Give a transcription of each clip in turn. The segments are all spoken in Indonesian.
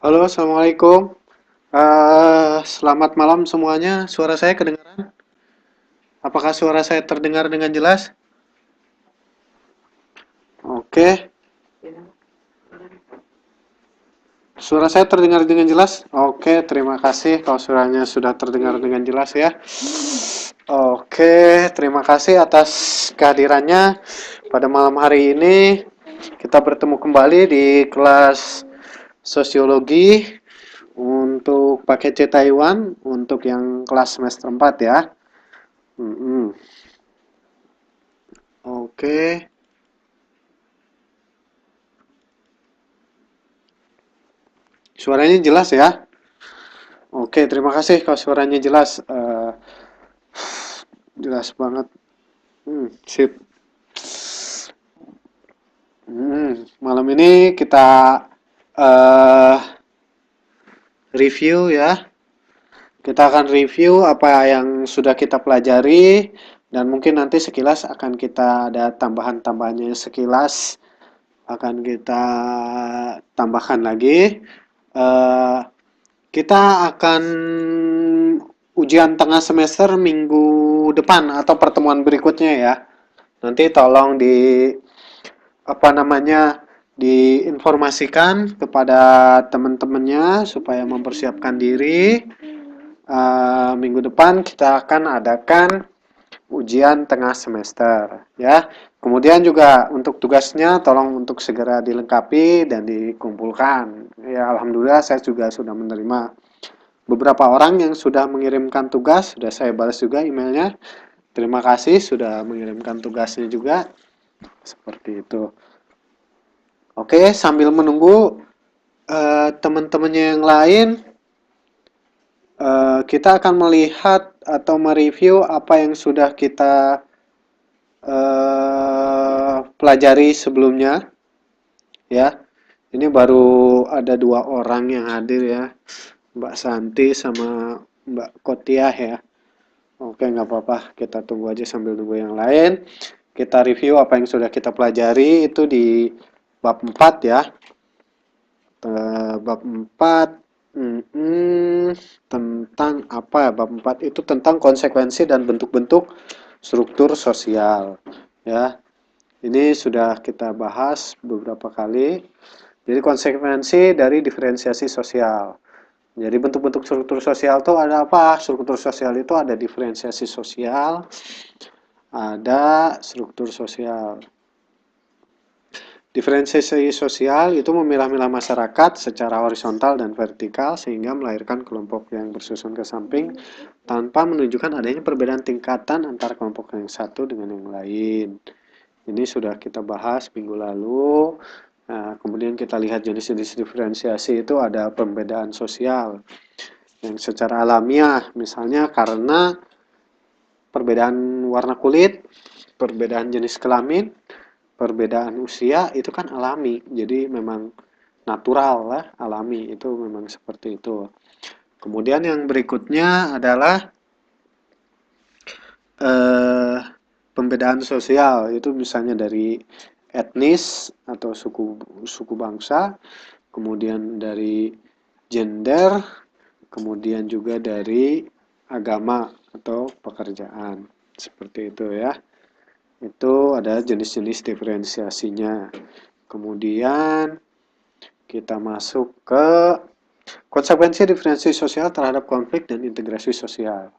Halo, Assalamualaikum. Selamat malam semuanya. Suara saya kedengaran? Apakah suara saya terdengar dengan jelas? Oke. Suara saya terdengar dengan jelas? Oke, terima kasih kalau suaranya sudah terdengar dengan jelas ya. Oke, terima kasih atas kehadirannya pada malam hari ini. Kita bertemu kembali di kelas sosiologi untuk paket C Taiwan untuk yang kelas semester 4 ya. Mm-mm. Oke, suaranya jelas ya? Oke, terima kasih kalau suaranya jelas. Jelas banget. Sip. Malam ini kita eh review ya. Kita akan review apa yang sudah kita pelajari dan mungkin nanti sekilas akan kita ada tambahan-tambahannya sekilas akan kita tambahkan lagi. Eh kita akan ujian tengah semester minggu depan atau pertemuan berikutnya ya. Nanti tolong di apa namanya diinformasikan kepada teman-temannya supaya mempersiapkan diri. Minggu depan kita akan adakan ujian tengah semester ya. Kemudian juga untuk tugasnya tolong untuk segera dilengkapi dan dikumpulkan. Ya alhamdulillah saya juga sudah menerima beberapa orang yang sudah mengirimkan tugas, sudah saya balas juga emailnya. Terima kasih sudah mengirimkan tugasnya juga. Seperti itu. Oke, sambil menunggu teman-temannya yang lain, kita akan melihat atau mereview apa yang sudah kita pelajari sebelumnya. Ya, ini baru ada dua orang yang hadir ya, Mbak Santi sama Mbak Kotiah ya. Oke, nggak apa-apa. Kita tunggu aja sambil nunggu yang lain. Kita review apa yang sudah kita pelajari itu di bab 4 ya. Bab 4 tentang apa ya? Bab 4 itu tentang konsekuensi dan bentuk-bentuk struktur sosial. Ya, ini sudah kita bahas beberapa kali. Jadi konsekuensi dari diferensiasi sosial. Jadi bentuk-bentuk struktur sosial itu ada apa? Struktur sosial itu ada diferensiasi sosial, ada struktur sosial. Diferensiasi sosial itu memilah-milah masyarakat secara horizontal dan vertikal sehingga melahirkan kelompok yang bersusun ke samping tanpa menunjukkan adanya perbedaan tingkatan antara kelompok yang satu dengan yang lain. Ini sudah kita bahas minggu lalu. Nah, kemudian kita lihat jenis-jenis diferensiasi itu ada pembedaan sosial yang secara alamiah, misalnya karena perbedaan warna kulit, perbedaan jenis kelamin, perbedaan usia itu kan alami. Jadi memang natural lah, alami itu memang seperti itu. Kemudian yang berikutnya adalah eh, pembedaan sosial itu misalnya dari etnis atau suku suku bangsa, kemudian dari gender, kemudian juga dari agama atau pekerjaan. Seperti itu ya. Itu ada jenis-jenis diferensiasinya. Kemudian kita masuk ke konsekuensi diferensiasi sosial terhadap konflik dan integrasi sosial.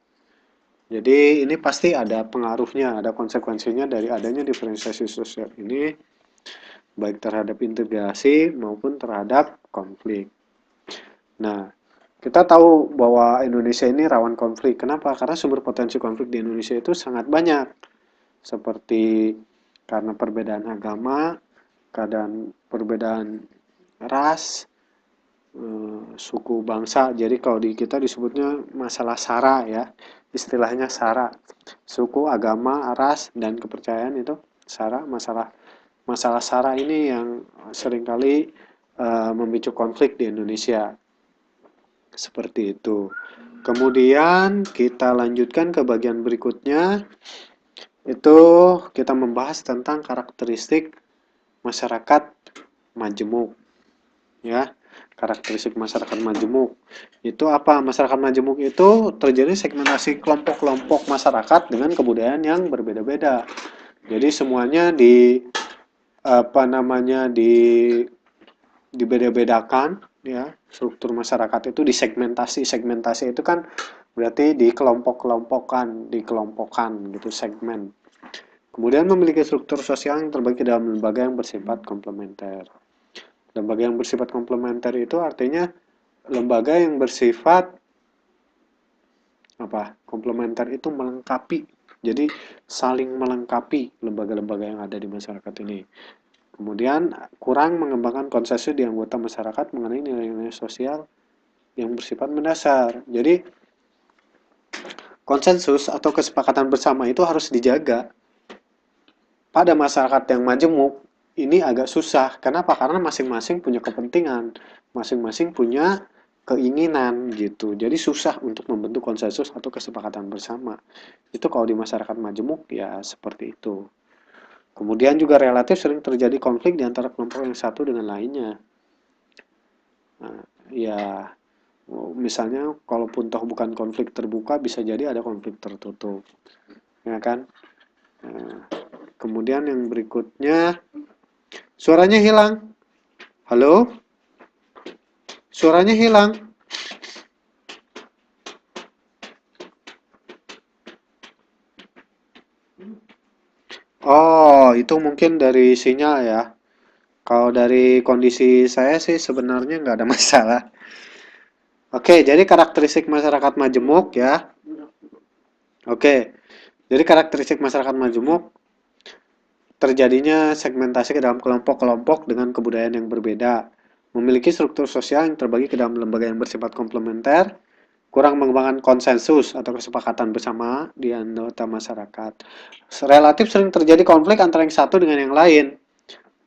Jadi ini pasti ada pengaruhnya, ada konsekuensinya dari adanya diferensiasi sosial ini baik terhadap integrasi maupun terhadap konflik. Nah, kita tahu bahwa Indonesia ini rawan konflik. Kenapa? Karena sumber potensi konflik di Indonesia itu sangat banyak. Seperti karena perbedaan agama, keadaan perbedaan ras, suku bangsa. Jadi kalau di kita disebutnya masalah SARA ya, istilahnya SARA. Suku, agama, ras, dan kepercayaan itu SARA. Masalah masalah SARA ini yang seringkali memicu konflik di Indonesia. Seperti itu. Kemudian kita lanjutkan ke bagian berikutnya, itu kita membahas tentang karakteristik masyarakat majemuk ya. karakteristik masyarakat majemuk. Itu apa? Masyarakat majemuk itu terjadi segmentasi kelompok-kelompok masyarakat dengan kebudayaan yang berbeda-beda. Jadi semuanya apa namanya dibeda-bedakan ya, struktur masyarakat itu disegmentasi. Segmentasi itu kan berarti dikelompokkan gitu, segmen. Kemudian memiliki struktur sosial yang terbagi dalam lembaga yang bersifat komplementer. Lembaga yang bersifat komplementer itu artinya lembaga yang bersifat apa? Komplementer itu melengkapi. Jadi saling melengkapi lembaga-lembaga yang ada di masyarakat ini. Kemudian kurang mengembangkan konsensus di anggota masyarakat mengenai nilai-nilai sosial yang bersifat mendasar. Jadi konsensus atau kesepakatan bersama itu harus dijaga. Pada masyarakat yang majemuk ini agak susah. Kenapa? Karena masing-masing punya kepentingan, masing-masing punya keinginan gitu. Jadi susah untuk membentuk konsensus atau kesepakatan bersama. Itu kalau di masyarakat majemuk ya seperti itu. Kemudian juga relatif sering terjadi konflik di antara kelompok yang satu dengan lainnya. Nah, ya, misalnya kalaupun toh bukan konflik terbuka, bisa jadi ada konflik tertutup, ya kan? Nah, kemudian yang berikutnya, suaranya hilang. Halo? Suaranya hilang. Oh, itu mungkin dari sinyal ya. Kalau dari kondisi saya sih sebenarnya nggak ada masalah. Oke, jadi karakteristik masyarakat majemuk ya. Oke, jadi karakteristik masyarakat majemuk terjadinya segmentasi ke dalam kelompok-kelompok dengan kebudayaan yang berbeda, memiliki struktur sosial yang terbagi ke dalam lembaga yang bersifat komplementer, kurang mengembangkan konsensus atau kesepakatan bersama di anggota masyarakat. Relatif sering terjadi konflik antara yang satu dengan yang lain,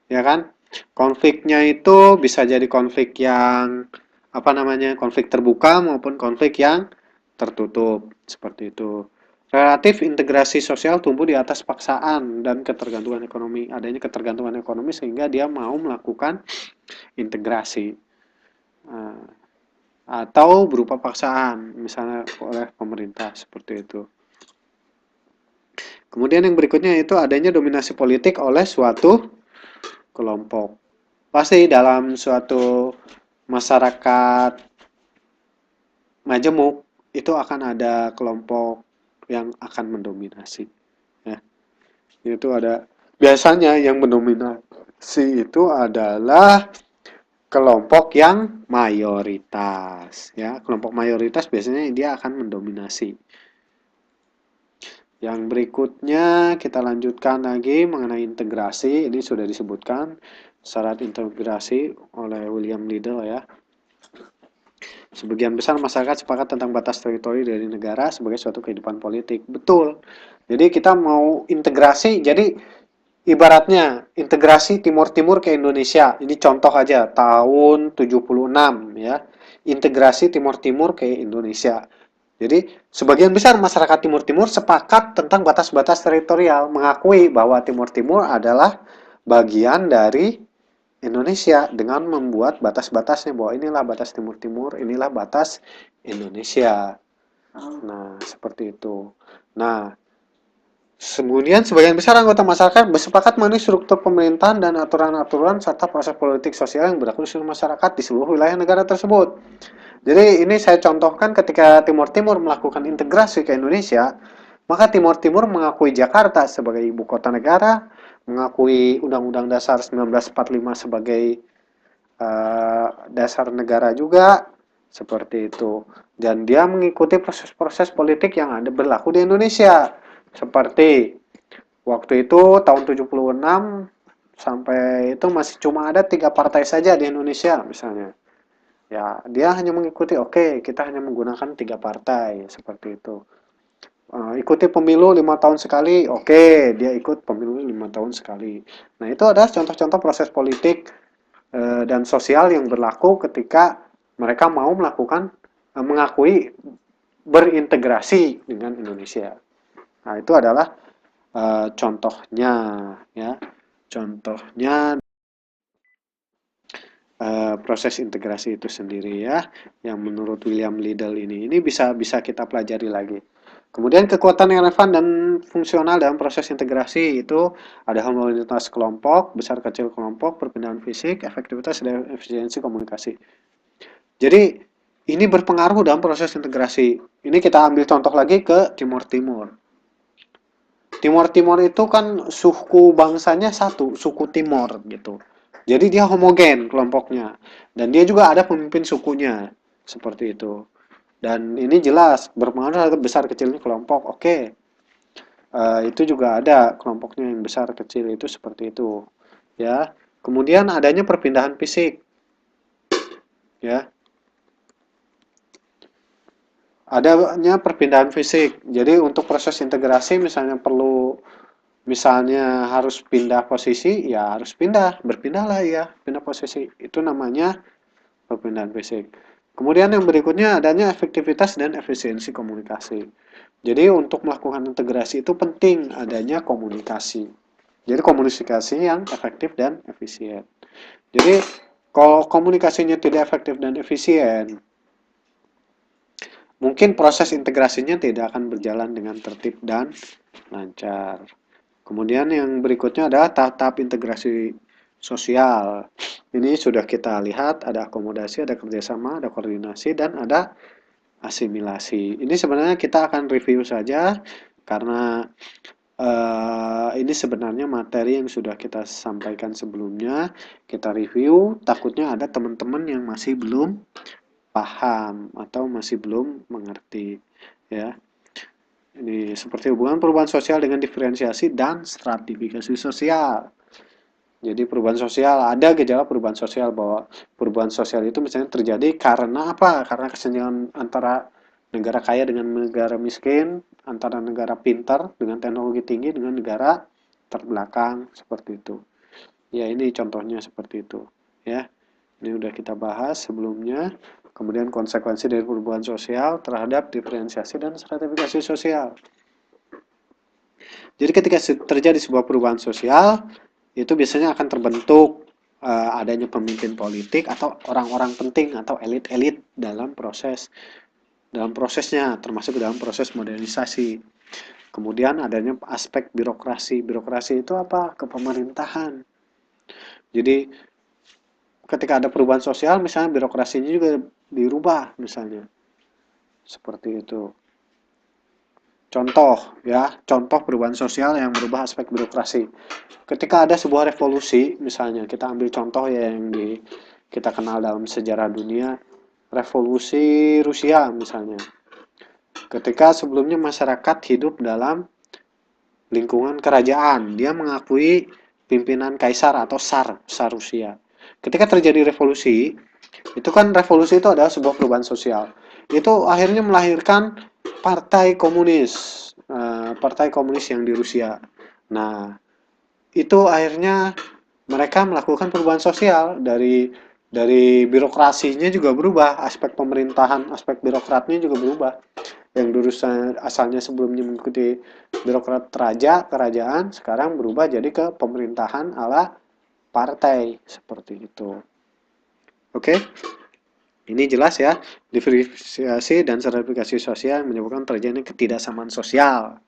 ya kan? Konfliknya itu bisa jadi konflik yang apa namanya, konflik terbuka maupun konflik yang tertutup seperti itu. Relatif integrasi sosial tumbuh di atas paksaan dan ketergantungan ekonomi. Adanya ketergantungan ekonomi sehingga dia mau melakukan integrasi atau berupa paksaan, misalnya oleh pemerintah seperti itu. Kemudian yang berikutnya itu adanya dominasi politik oleh suatu kelompok. Pasti dalam suatu masyarakat majemuk itu akan ada kelompok yang akan mendominasi. Ya, itu ada biasanya yang mendominasi itu adalah kelompok yang mayoritas. Ya, kelompok mayoritas biasanya dia akan mendominasi. Yang berikutnya kita lanjutkan lagi mengenai integrasi. Ini sudah disebutkan syarat integrasi oleh William Liddell ya. Sebagian besar masyarakat sepakat tentang batas teritori dari negara sebagai suatu kehidupan politik. Betul. Jadi kita mau integrasi, jadi ibaratnya integrasi Timur Timur ke Indonesia. Ini contoh aja tahun 76 ya. Integrasi Timur Timur ke Indonesia. Jadi sebagian besar masyarakat Timur Timur sepakat tentang batas-batas teritorial, mengakui bahwa Timur Timur adalah bagian dari Indonesia dengan membuat batas-batasnya bahwa inilah batas Timur Timur, inilah batas Indonesia. Nah, seperti itu. Nah, kemudian sebagian besar anggota masyarakat bersepakat mengenai struktur pemerintahan dan aturan-aturan serta proses politik sosial yang berlaku di seluruh masyarakat di seluruh wilayah negara tersebut. Jadi ini saya contohkan ketika Timur Timur melakukan integrasi ke Indonesia, maka Timur Timur mengakui Jakarta sebagai ibu kota negara, mengakui Undang-Undang Dasar 1945 sebagai dasar negara juga, seperti itu. Dan dia mengikuti proses-proses politik yang ada berlaku di Indonesia. Seperti waktu itu tahun 76 sampai itu masih cuma ada 3 partai saja di Indonesia misalnya. Ya, dia hanya mengikuti, oke, kita hanya menggunakan 3 partai, seperti itu. Ikuti pemilu 5 tahun sekali, oke, dia ikut pemilu 5 tahun sekali. Nah, itu adalah contoh-contoh proses politik dan sosial yang berlaku ketika mereka mau melakukan, mengakui berintegrasi dengan Indonesia. Nah, itu adalah contohnya, ya, contohnya proses integrasi itu sendiri ya, yang menurut William Liddell ini bisa kita pelajari lagi. Kemudian kekuatan yang relevan dan fungsional dalam proses integrasi itu ada homogenitas kelompok, besar kecil kelompok, perpindahan fisik, efektivitas dan efisiensi komunikasi. Jadi ini berpengaruh dalam proses integrasi. Ini kita ambil contoh lagi ke Timur Timur. Timur Timur itu kan suku bangsanya satu, suku Timor gitu. Jadi dia homogen kelompoknya. Dan dia juga ada pemimpin sukunya. Seperti itu. Dan ini jelas berpengaruh terhadap besar kecilnya kelompok. Oke. Itu juga ada kelompoknya yang besar kecil itu seperti itu. Ya. Kemudian adanya perpindahan fisik. Ya. Adanya perpindahan fisik. Jadi untuk proses integrasi misalnya harus pindah posisi, ya harus berpindahlah ya, pindah posisi. Itu namanya perpindahan fisik. Kemudian yang berikutnya adanya efektivitas dan efisiensi komunikasi. Jadi untuk melakukan integrasi itu penting adanya komunikasi. Jadi komunikasi yang efektif dan efisien. Jadi kalau komunikasinya tidak efektif dan efisien, mungkin proses integrasinya tidak akan berjalan dengan tertib dan lancar. Kemudian yang berikutnya adalah tahap integrasi sosial. Ini sudah kita lihat ada akomodasi, ada kerjasama, ada koordinasi, dan ada asimilasi. Ini sebenarnya kita akan review saja karena ini sebenarnya materi yang sudah kita sampaikan sebelumnya. Kita review, takutnya ada teman-teman yang masih belum paham atau masih belum mengerti ya. Ini seperti hubungan perubahan sosial dengan diferensiasi dan stratifikasi sosial. Jadi perubahan sosial, ada gejala perubahan sosial bahwa perubahan sosial itu misalnya terjadi karena apa? Karena kesenjangan antara negara kaya dengan negara miskin, antara negara pintar dengan teknologi tinggi dengan negara terbelakang seperti itu. Ya ini contohnya seperti itu. Ya, ini udah kita bahas sebelumnya. Kemudian konsekuensi dari perubahan sosial terhadap diferensiasi dan stratifikasi sosial. Jadi ketika terjadi sebuah perubahan sosial, itu biasanya akan terbentuk adanya pemimpin politik atau orang-orang penting atau elit-elit dalam prosesnya, termasuk dalam proses modernisasi. Kemudian adanya aspek birokrasi. Birokrasi itu apa? Kepemerintahan. Jadi ketika ada perubahan sosial, misalnya birokrasinya juga dirubah, misalnya seperti itu. Contoh perubahan sosial yang merubah aspek birokrasi. Ketika ada sebuah revolusi, misalnya kita ambil contoh yang kita kenal dalam sejarah dunia, revolusi Rusia misalnya. Ketika sebelumnya masyarakat hidup dalam lingkungan kerajaan, dia mengakui pimpinan kaisar atau Tsar Rusia. Ketika terjadi revolusi, itu kan revolusi itu adalah sebuah perubahan sosial. Itu akhirnya melahirkan partai komunis yang di Rusia. Nah, itu akhirnya mereka melakukan perubahan sosial dari birokrasinya juga berubah, aspek pemerintahan, aspek birokratnya juga berubah. Yang dulu asalnya sebelumnya mengikuti birokrat kerajaan, sekarang berubah jadi ke pemerintahan ala partai seperti itu. Oke? Ini jelas ya, diferensiasi dan stratifikasi sosial menyebabkan terjadinya ketidaksamaan sosial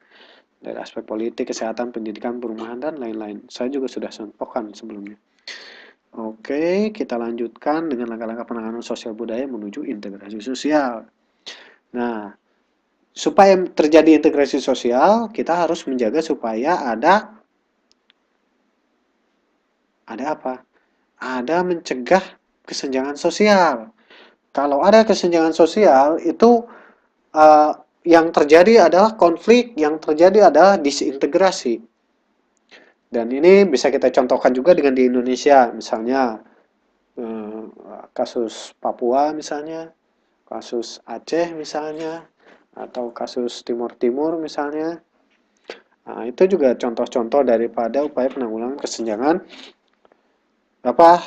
dari aspek politik, kesehatan, pendidikan, perumahan, dan lain-lain. Saya juga sudah contohkan sebelumnya. Oke, kita lanjutkan dengan langkah-langkah penanganan sosial budaya menuju integrasi sosial. Nah, supaya terjadi integrasi sosial, kita harus menjaga supaya ada apa? Ada mencegah kesenjangan sosial. Kalau ada kesenjangan sosial, itu uh, yang terjadi adalah konflik, yang terjadi adalah disintegrasi. Dan ini bisa kita contohkan juga dengan di Indonesia, misalnya kasus Papua misalnya, kasus Aceh misalnya, atau kasus Timur Timur misalnya. Nah, itu juga contoh-contoh daripada upaya penanggulangan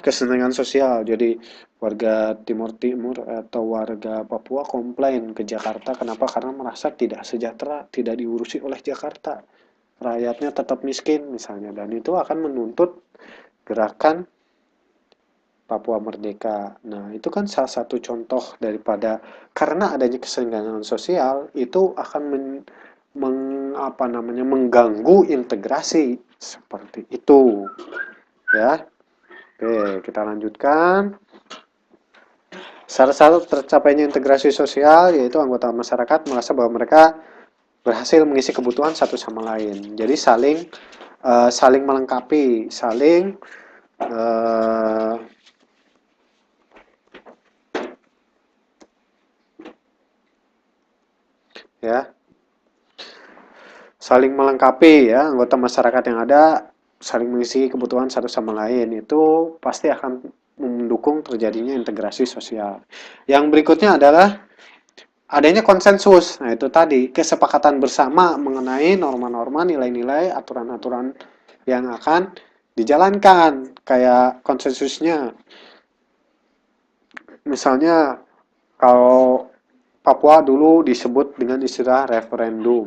kesenjangan sosial. Jadi warga Timur Timur atau warga Papua komplain ke Jakarta, kenapa? Karena merasa tidak sejahtera, tidak diurusi oleh Jakarta. Rakyatnya tetap miskin misalnya, dan itu akan menuntut gerakan Papua Merdeka. Nah, itu kan salah satu contoh daripada karena adanya kesenjangan sosial itu akan mengganggu integrasi seperti itu, ya. Oke, kita lanjutkan. Salah satu tercapainya integrasi sosial yaitu anggota masyarakat merasa bahwa mereka berhasil mengisi kebutuhan satu sama lain. Jadi saling melengkapi, saling uh, ya, saling melengkapi ya, anggota masyarakat yang ada saling mengisi kebutuhan satu sama lain. Itu pasti akan mendukung terjadinya integrasi sosial. Yang berikutnya adalah adanya konsensus. Nah, itu tadi kesepakatan bersama mengenai norma-norma, nilai-nilai, aturan-aturan yang akan dijalankan. Kayak konsensusnya, misalnya kalau Papua dulu disebut dengan istilah referendum.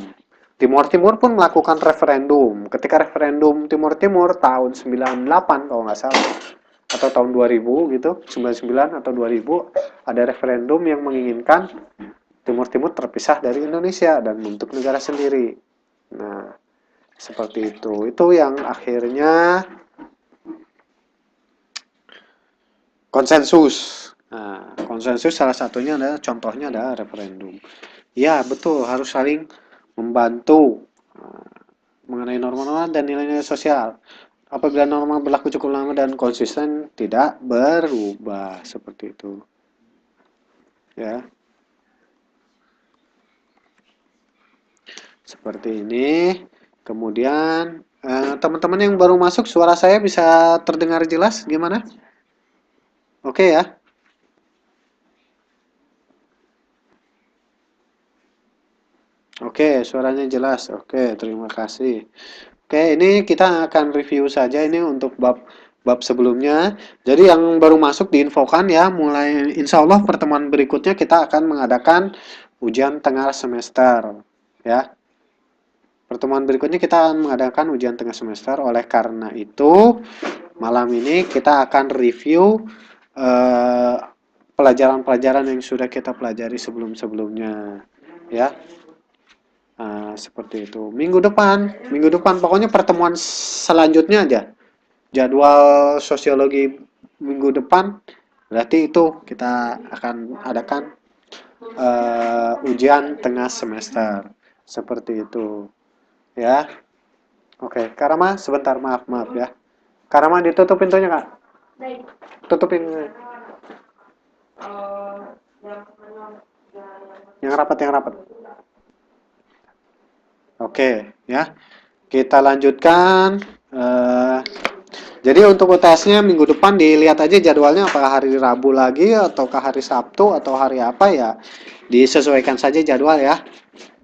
Timur Timur pun melakukan referendum. Ketika referendum Timur Timur tahun 98 kalau nggak salah, atau tahun 2000 gitu, 99 atau 2000, ada referendum yang menginginkan Timur Timur terpisah dari Indonesia dan membentuk negara sendiri. Nah, seperti itu. Itu yang akhirnya konsensus. Nah, konsensus salah satunya adalah contohnya adalah referendum. Ya, betul, harus saling membantu mengenai norma-norma dan nilai-nilai sosial. Apabila norma berlaku cukup lama dan konsisten, tidak berubah seperti itu. Ya, seperti ini. Kemudian teman-teman yang baru masuk, suara saya bisa terdengar jelas gimana? Oke ya. Oke, suaranya jelas. Oke, terima kasih. Oke, ini kita akan review saja ini untuk bab sebelumnya. Jadi yang baru masuk diinfokan ya, mulai insya Allah pertemuan berikutnya kita akan mengadakan ujian tengah semester. Ya, pertemuan berikutnya kita akan mengadakan ujian tengah semester. Oleh karena itu, malam ini kita akan review eh, pelajaran-pelajaran yang sudah kita pelajari sebelum-sebelumnya. Ya, seperti itu. Minggu depan pokoknya pertemuan selanjutnya aja. Jadwal sosiologi minggu depan berarti itu kita akan adakan ujian tengah semester. Seperti itu. Ya. Oke, Karama sebentar, maaf ya. Karama ditutup pintunya, Kak. Tutupin yang rapat. Oke, ya. Kita lanjutkan. eh Jadi untuk UTS-nya minggu depan dilihat aja jadwalnya apakah hari Rabu lagi ataukah hari Sabtu atau hari apa ya. Disesuaikan saja jadwal ya.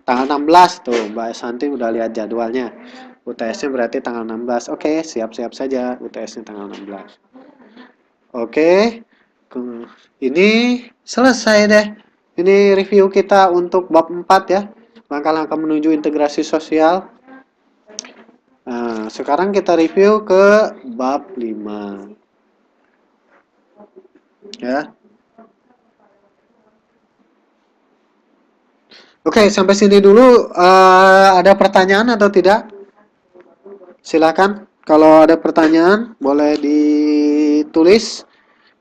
Tanggal 16 tuh Mbak Santi udah lihat jadwalnya. UTS-nya berarti tanggal 16. Oke, siap-siap saja UTS-nya tanggal 16. Oke. Ini selesai deh. Ini review kita untuk bab 4 ya. Langkah-langkah menuju integrasi sosial. Nah, sekarang kita review ke bab 5 ya. Oke, sampai sini dulu. Ada pertanyaan atau tidak? Silakan. Kalau ada pertanyaan, boleh ditulis.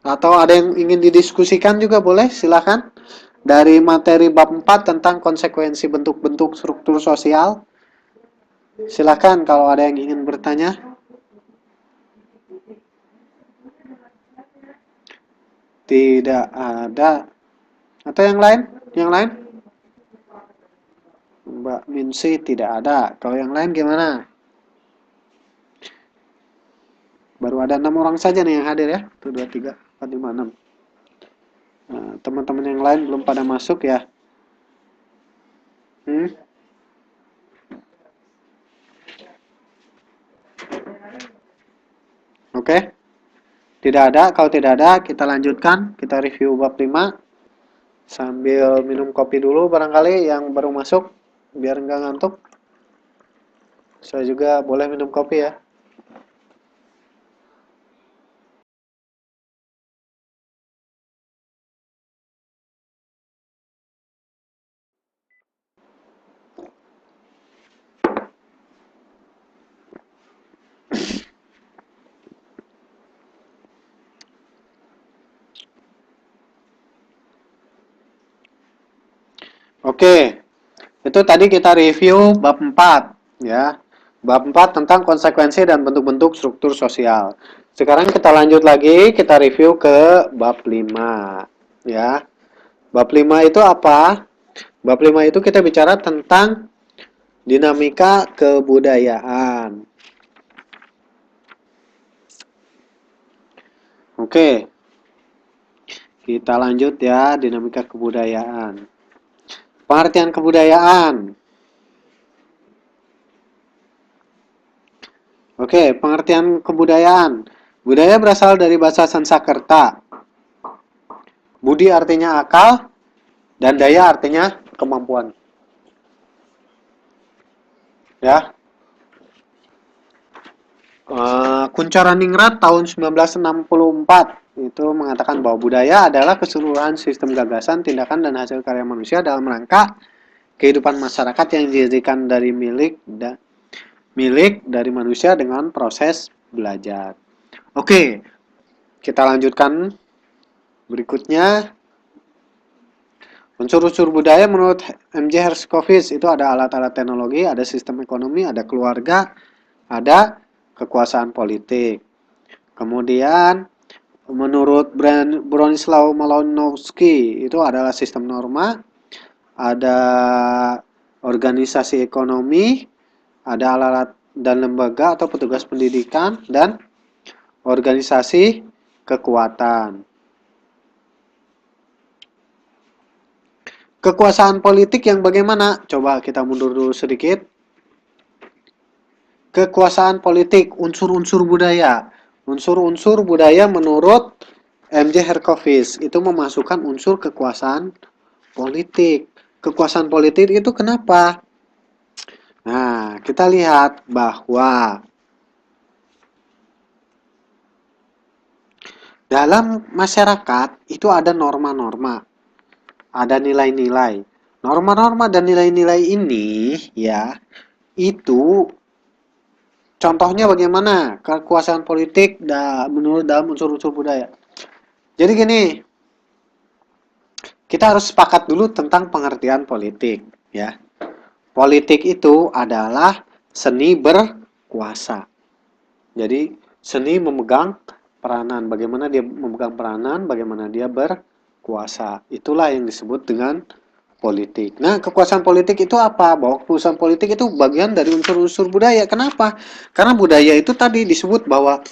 Atau ada yang ingin didiskusikan juga boleh, silakan. Dari materi bab 4 tentang konsekuensi bentuk-bentuk struktur sosial. Silakan kalau ada yang ingin bertanya. Tidak ada. Atau yang lain? Yang lain? Mbak Minsi tidak ada. Kalau yang lain gimana? Baru ada 6 orang saja nih yang hadir ya. 1, 2, 3, 4, 5, 6. Nah, teman-teman yang lain belum pada masuk ya. Hmm? Oke. Tidak ada. Kalau tidak ada, kita lanjutkan. Kita review bab 5. Sambil minum kopi dulu barangkali yang baru masuk. Biar nggak ngantuk. Saya juga boleh minum kopi ya. Oke, itu tadi kita review bab 4 ya. Bab 4 tentang konsekuensi dan bentuk-bentuk struktur sosial. Sekarang kita lanjut lagi, kita review ke bab 5 ya. Bab 5 itu apa? Bab 5 itu kita bicara tentang dinamika kebudayaan. Oke, kita lanjut ya, dinamika kebudayaan. Pengertian kebudayaan. Oke, pengertian kebudayaan. Budaya berasal dari bahasa Sanskerta. Budi artinya akal, dan daya artinya kemampuan. Ya, Kunchoro-Ningrat tahun 1964 itu mengatakan bahwa budaya adalah keseluruhan sistem gagasan, tindakan, dan hasil karya manusia dalam rangka kehidupan masyarakat yang dijadikan dari milik dari manusia dengan proses belajar. Oke, kita lanjutkan berikutnya. Unsur-unsur budaya menurut M.J. Herskovits itu ada alat-alat teknologi, ada sistem ekonomi, ada keluarga, ada kekuasaan politik. Kemudian menurut Bronislaw Malinowski itu adalah sistem norma, ada organisasi ekonomi, ada alat dan lembaga atau petugas pendidikan, dan organisasi kekuatan. Kekuasaan politik yang bagaimana? Coba kita mundur dulu sedikit. Kekuasaan politik, unsur-unsur budaya. Unsur-unsur budaya menurut M.J. Herskovits itu memasukkan unsur kekuasaan politik. Kekuasaan politik itu kenapa? Nah, kita lihat bahwa dalam masyarakat itu ada norma-norma, ada nilai-nilai. Norma-norma dan nilai-nilai ini ya, itu contohnya bagaimana kekuasaan politik menurut dalam unsur-unsur budaya. Jadi gini, kita harus sepakat dulu tentang pengertian politik ya. Politik itu adalah seni berkuasa. Jadi seni memegang peranan, bagaimana dia memegang peranan, bagaimana dia berkuasa. Itulah yang disebut dengan politik. Nah, kekuasaan politik itu apa? Bahwa kekuasaan politik itu bagian dari unsur-unsur budaya. Kenapa? Karena budaya itu tadi disebut bahwa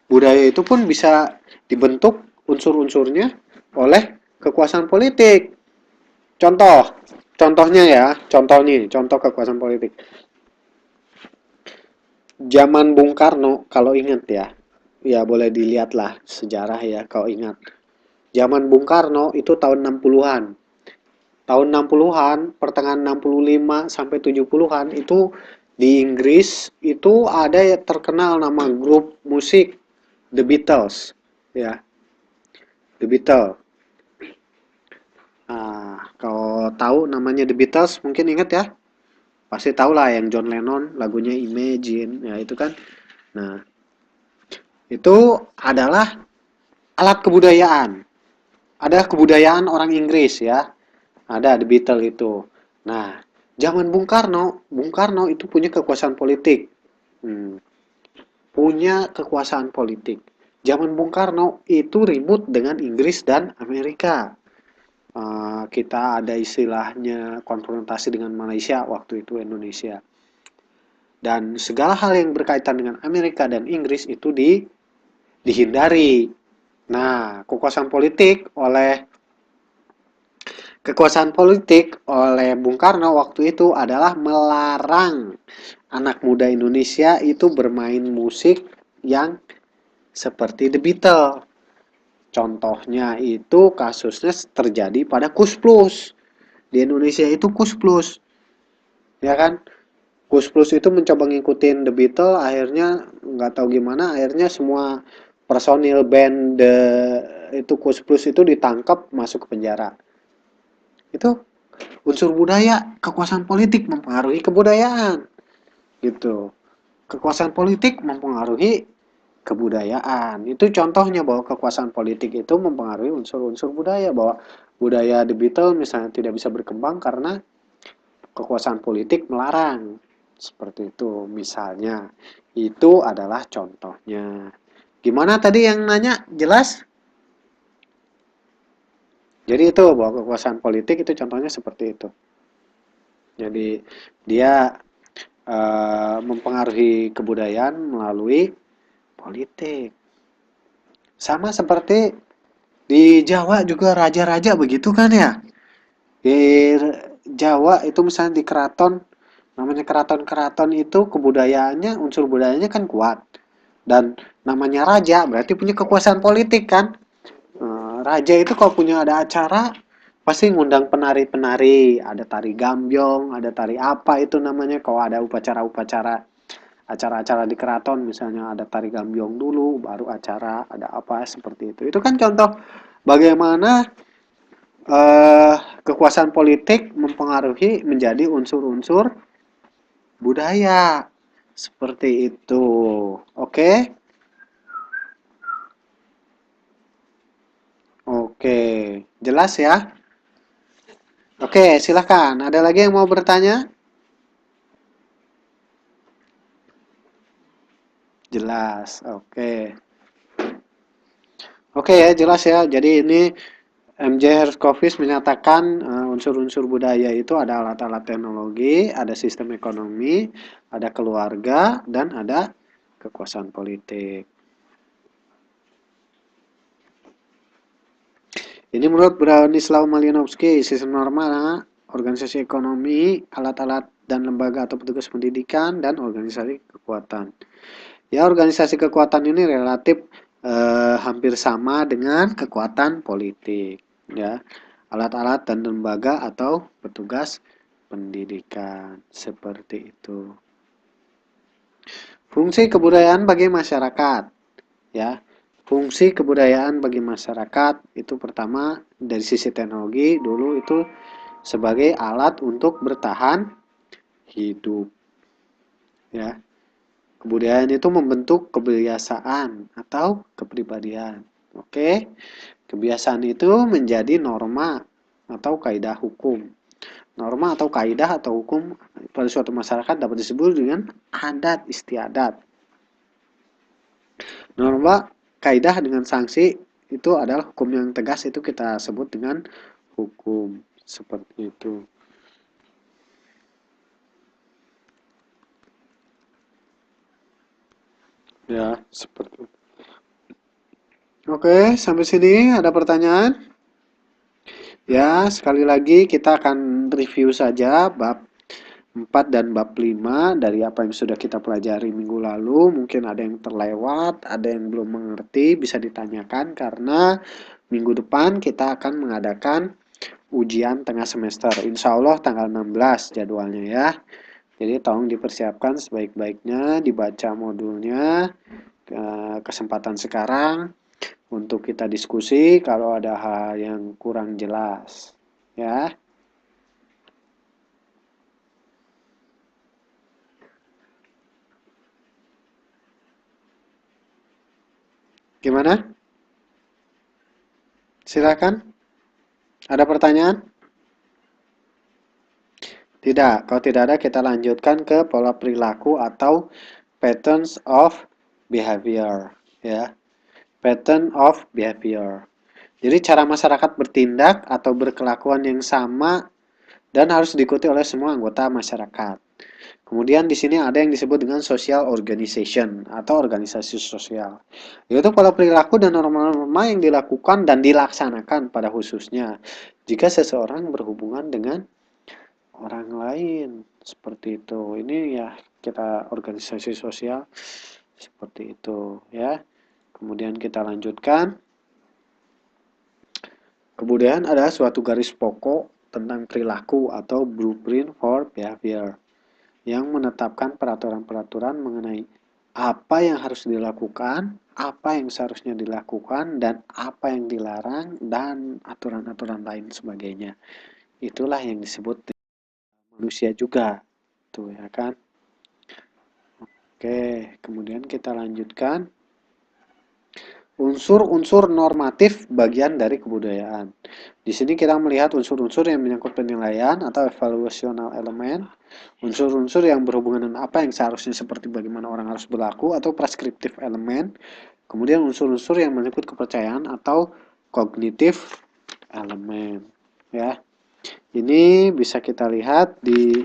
budaya itu pun bisa dibentuk unsur-unsurnya oleh kekuasaan politik. Contohnya ya, contoh kekuasaan politik. Zaman Bung Karno, kalau ingat ya, ya boleh dilihatlah sejarah ya kalau ingat. Zaman Bung Karno itu tahun 60-an. Tahun 60-an, pertengahan 65 sampai 70-an itu di Inggris itu ada yang terkenal nama grup musik The Beatles, ya. The Beatles. Kalau tahu namanya The Beatles mungkin ingat ya. Pasti tahu lah yang John Lennon lagunya Imagine, ya itu kan. Nah, itu adalah alat kebudayaan. Ada kebudayaan orang Inggris ya. Ada The Beatles itu. Nah, zaman Bung Karno itu punya kekuasaan politik. Punya kekuasaan politik. Zaman Bung Karno itu ribut dengan Inggris dan Amerika. Kita ada istilahnya konfrontasi dengan Malaysia, waktu itu Indonesia. Dan segala hal yang berkaitan dengan Amerika dan Inggris itu dihindari. Nah, kekuasaan politik oleh Bung Karno waktu itu adalah melarang anak muda Indonesia itu bermain musik yang seperti The Beatles. Contohnya itu kasusnya terjadi pada Kus Plus. Di Indonesia itu Kus Plus. Ya kan? Kus Plus itu mencoba ngikutin The Beatles, akhirnya nggak tahu gimana, akhirnya semua personil band itu Kus Plus itu ditangkap masuk ke penjara. Itu unsur budaya, kekuasaan politik mempengaruhi kebudayaan. Gitu. Kekuasaan politik mempengaruhi kebudayaan. Itu contohnya bahwa kekuasaan politik itu mempengaruhi unsur-unsur budaya, bahwa budaya The Beatles misalnya tidak bisa berkembang karena kekuasaan politik melarang. Seperti itu, misalnya. Itu adalah contohnya. Gimana tadi yang nanya? Jelas? Jadi itu bahwa kekuasaan politik itu contohnya seperti itu. Jadi dia mempengaruhi kebudayaan melalui politik. Sama seperti di Jawa juga raja-raja begitu kan ya? Di Jawa itu misalnya di keraton, namanya keraton-keraton itu kebudayaannya, unsur budayanya kan kuat. Dan namanya raja berarti punya kekuasaan politik kan? Raja itu kalau punya ada acara pasti ngundang penari-penari, ada tari gambyong, ada tari apa itu namanya kalau ada upacara-upacara acara-acara di keraton misalnya ada tari gambyong dulu baru acara ada apa seperti itu. Itu kan contoh bagaimana eh, kekuasaan politik mempengaruhi menjadi unsur-unsur budaya seperti itu. Oke, oke, jelas ya. Oke, silahkan. Ada lagi yang mau bertanya? Jelas. Oke. Oke ya, jelas ya. Jadi ini MJ Hershkovich menyatakan unsur-unsur budaya itu ada alat-alat teknologi, ada sistem ekonomi, ada keluarga, dan ada kekuasaan politik. Ini menurut Bronislaw Malinowski, sistem norma, organisasi ekonomi, alat-alat dan lembaga atau petugas pendidikan, dan organisasi kekuatan. Ya, organisasi kekuatan ini relatif hampir sama dengan kekuatan politik. Ya, alat-alat dan lembaga atau petugas pendidikan seperti itu. Fungsi kebudayaan bagi masyarakat, ya. Fungsi kebudayaan bagi masyarakat itu pertama dari sisi teknologi dulu itu sebagai alat untuk bertahan hidup, ya. Kebudayaan itu membentuk kebiasaan atau kepribadian. Oke, kebiasaan itu menjadi norma atau kaidah hukum. Norma atau kaidah atau hukum pada suatu masyarakat dapat disebut dengan adat istiadat. Norma, kaidah dengan sanksi itu adalah hukum yang tegas itu kita sebut dengan hukum seperti itu. Ya, seperti itu. Oke, sampai sini ada pertanyaan? Ya, sekali lagi kita akan review saja bab 4 dan bab 5 dari apa yang sudah kita pelajari minggu lalu. Mungkin ada yang terlewat, ada yang belum mengerti, bisa ditanyakan karena minggu depan kita akan mengadakan ujian tengah semester. Insya Allah tanggal 16 jadwalnya ya. Jadi tolong dipersiapkan sebaik-baiknya, dibaca modulnya, kesempatan sekarang untuk kita diskusi kalau ada hal yang kurang jelas. Ya, gimana? Silakan. Ada pertanyaan? Tidak. Kalau tidak ada, kita lanjutkan ke pola perilaku atau patterns of behavior. Ya, pattern of behavior. Jadi cara masyarakat bertindak atau berkelakuan yang sama dan harus diikuti oleh semua anggota masyarakat. Kemudian di sini ada yang disebut dengan social organization atau organisasi sosial. Yaitu pola perilaku dan norma-norma yang dilakukan dan dilaksanakan pada khususnya jika seseorang berhubungan dengan orang lain seperti itu. Ini ya kita organisasi sosial seperti itu ya. Kemudian kita lanjutkan. Kemudian ada suatu garis pokok tentang perilaku atau blueprint for behavior yang menetapkan peraturan-peraturan mengenai apa yang harus dilakukan, apa yang seharusnya dilakukan, dan apa yang dilarang, dan aturan-aturan lain sebagainya. Itulah yang disebut manusia juga. Tuh ya kan. Oke, kemudian kita lanjutkan. Unsur-unsur normatif bagian dari kebudayaan. Di sini kita melihat unsur-unsur yang menyangkut penilaian atau evaluational element, unsur-unsur yang berhubungan dengan apa yang seharusnya seperti bagaimana orang harus berlaku atau prescriptive element, kemudian unsur-unsur yang menyangkut kepercayaan atau cognitive element. Ya, ini bisa kita lihat di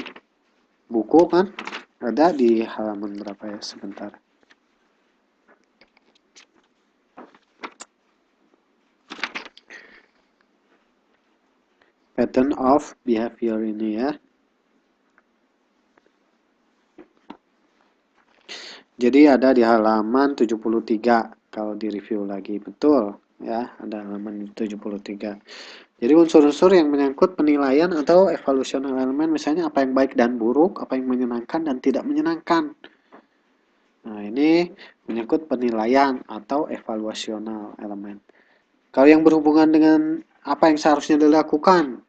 buku kan, ada di halaman berapa ya, sebentar. Pattern of behavior ini ya. Jadi ada di halaman 73 kalau di review lagi, betul ya, ada halaman 73. Jadi unsur-unsur yang menyangkut penilaian atau evaluational element, misalnya apa yang baik dan buruk, apa yang menyenangkan dan tidak menyenangkan. Nah, ini menyangkut penilaian atau evaluational element. Kalau yang berhubungan dengan apa yang seharusnya dilakukan,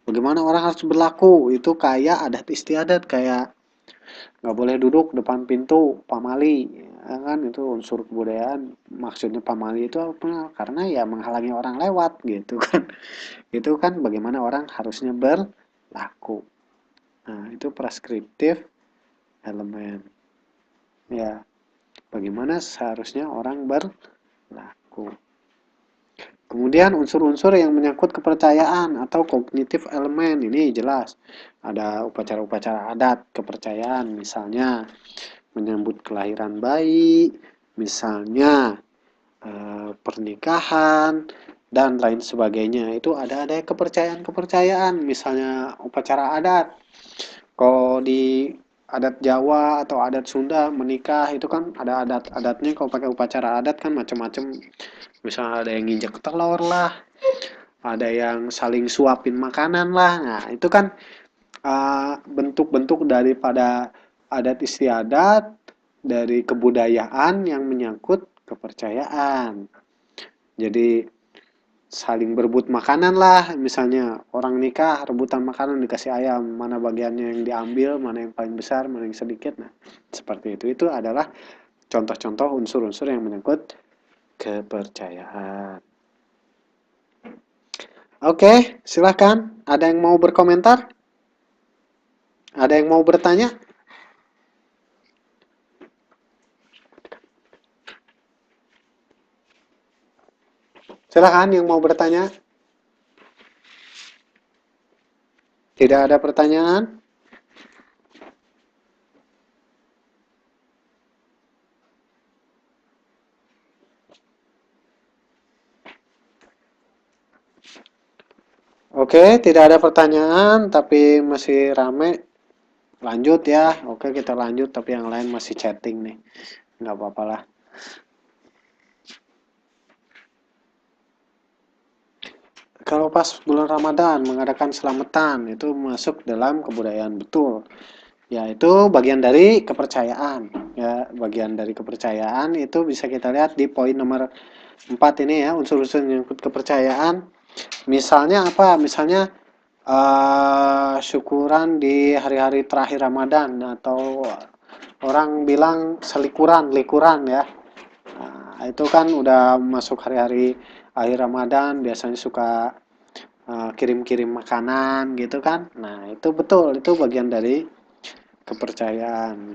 bagaimana orang harus berlaku, itu kayak adat istiadat, kayak nggak boleh duduk depan pintu pamali, ya kan, itu unsur kebudayaan. Maksudnya pamali itu apa? Karena ya menghalangi orang lewat gitu kan. Itu kan bagaimana orang harusnya berlaku. Nah, itu preskriptif elemen. Ya, bagaimana seharusnya orang berlaku. Kemudian unsur-unsur yang menyangkut kepercayaan atau kognitif elemen, ini jelas. Ada upacara-upacara adat kepercayaan, misalnya menyambut kelahiran bayi, misalnya pernikahan, dan lain sebagainya. Itu ada kepercayaan-kepercayaan, misalnya upacara adat. Kalau di adat Jawa atau adat Sunda menikah itu kan ada adat-adatnya. Kalau pakai upacara adat kan macam-macam. Misalnya ada yang nginjek telur lah, ada yang saling suapin makanan lah. Nah, itu kan bentuk-bentuk daripada adat istiadat dari kebudayaan yang menyangkut kepercayaan. Jadi saling berebut makanan lah, misalnya orang nikah rebutan makanan dikasih ayam, mana bagiannya yang diambil, mana yang paling besar, mana yang sedikit. Nah, seperti itu adalah contoh-contoh unsur-unsur yang menyangkut kepercayaan. Oke, silahkan. Ada yang mau berkomentar? Ada yang mau bertanya? Silahkan yang mau bertanya. Tidak ada pertanyaan? Oke, tidak ada pertanyaan, tapi masih rame. Lanjut ya. Oke, kita lanjut, tapi yang lain masih chatting nih. Nggak apa-apa lah. Kalau pas bulan Ramadan mengadakan selamatan, itu masuk dalam kebudayaan, betul. Ya, itu bagian dari kepercayaan. Ya, bagian dari kepercayaan itu bisa kita lihat di poin nomor 4 ini ya, unsur-unsur yang kepercayaan. Misalnya apa? Misalnya syukuran di hari-hari terakhir Ramadan, atau orang bilang selikuran, likuran ya. Nah, itu kan udah masuk hari-hari akhir Ramadan, biasanya suka kirim-kirim makanan gitu kan. Nah, itu betul, itu bagian dari kepercayaan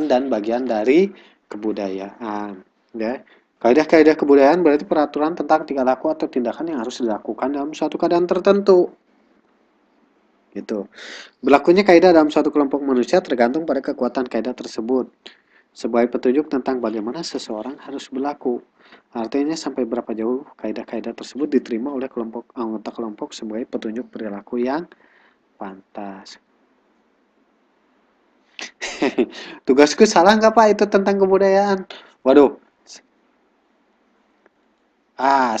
dan bagian dari kebudayaan, ya. Kaidah-kaidah kebudayaan berarti peraturan tentang tingkah laku atau tindakan yang harus dilakukan dalam suatu keadaan tertentu. Gitu. Berlakunya kaidah dalam suatu kelompok manusia tergantung pada kekuatan kaidah tersebut, sebagai petunjuk tentang bagaimana seseorang harus berlaku. Artinya sampai berapa jauh kaidah-kaidah tersebut diterima oleh anggota kelompok sebagai petunjuk perilaku yang pantas. Tugasku salah nggak Pak itu tentang kebudayaan? Waduh,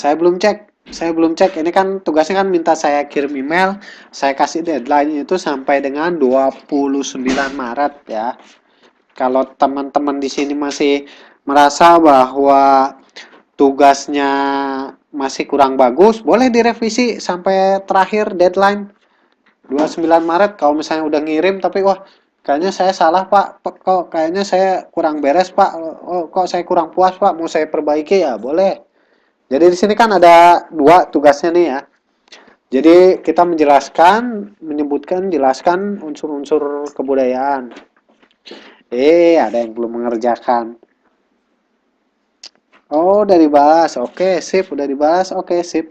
saya belum cek. Saya belum cek. Ini kan tugasnya kan minta saya kirim email. Saya kasih deadline itu sampai dengan 29 Maret ya. Kalau teman-teman di sini masih merasa bahwa tugasnya masih kurang bagus, boleh direvisi sampai terakhir deadline 29 Maret. Kalau misalnya udah ngirim tapi wah, kayaknya saya salah Pak, kok kayaknya saya kurang beres Pak, oh, kok saya kurang puas Pak, mau saya perbaiki, ya boleh Jadi di sini kan ada dua tugasnya nih ya. Jadi kita menjelaskan, menyebutkan, jelaskan unsur-unsur kebudayaan. Ada yang belum mengerjakan. Oh, udah dibahas. Oke, sip. Udah dibahas. Oke, sip.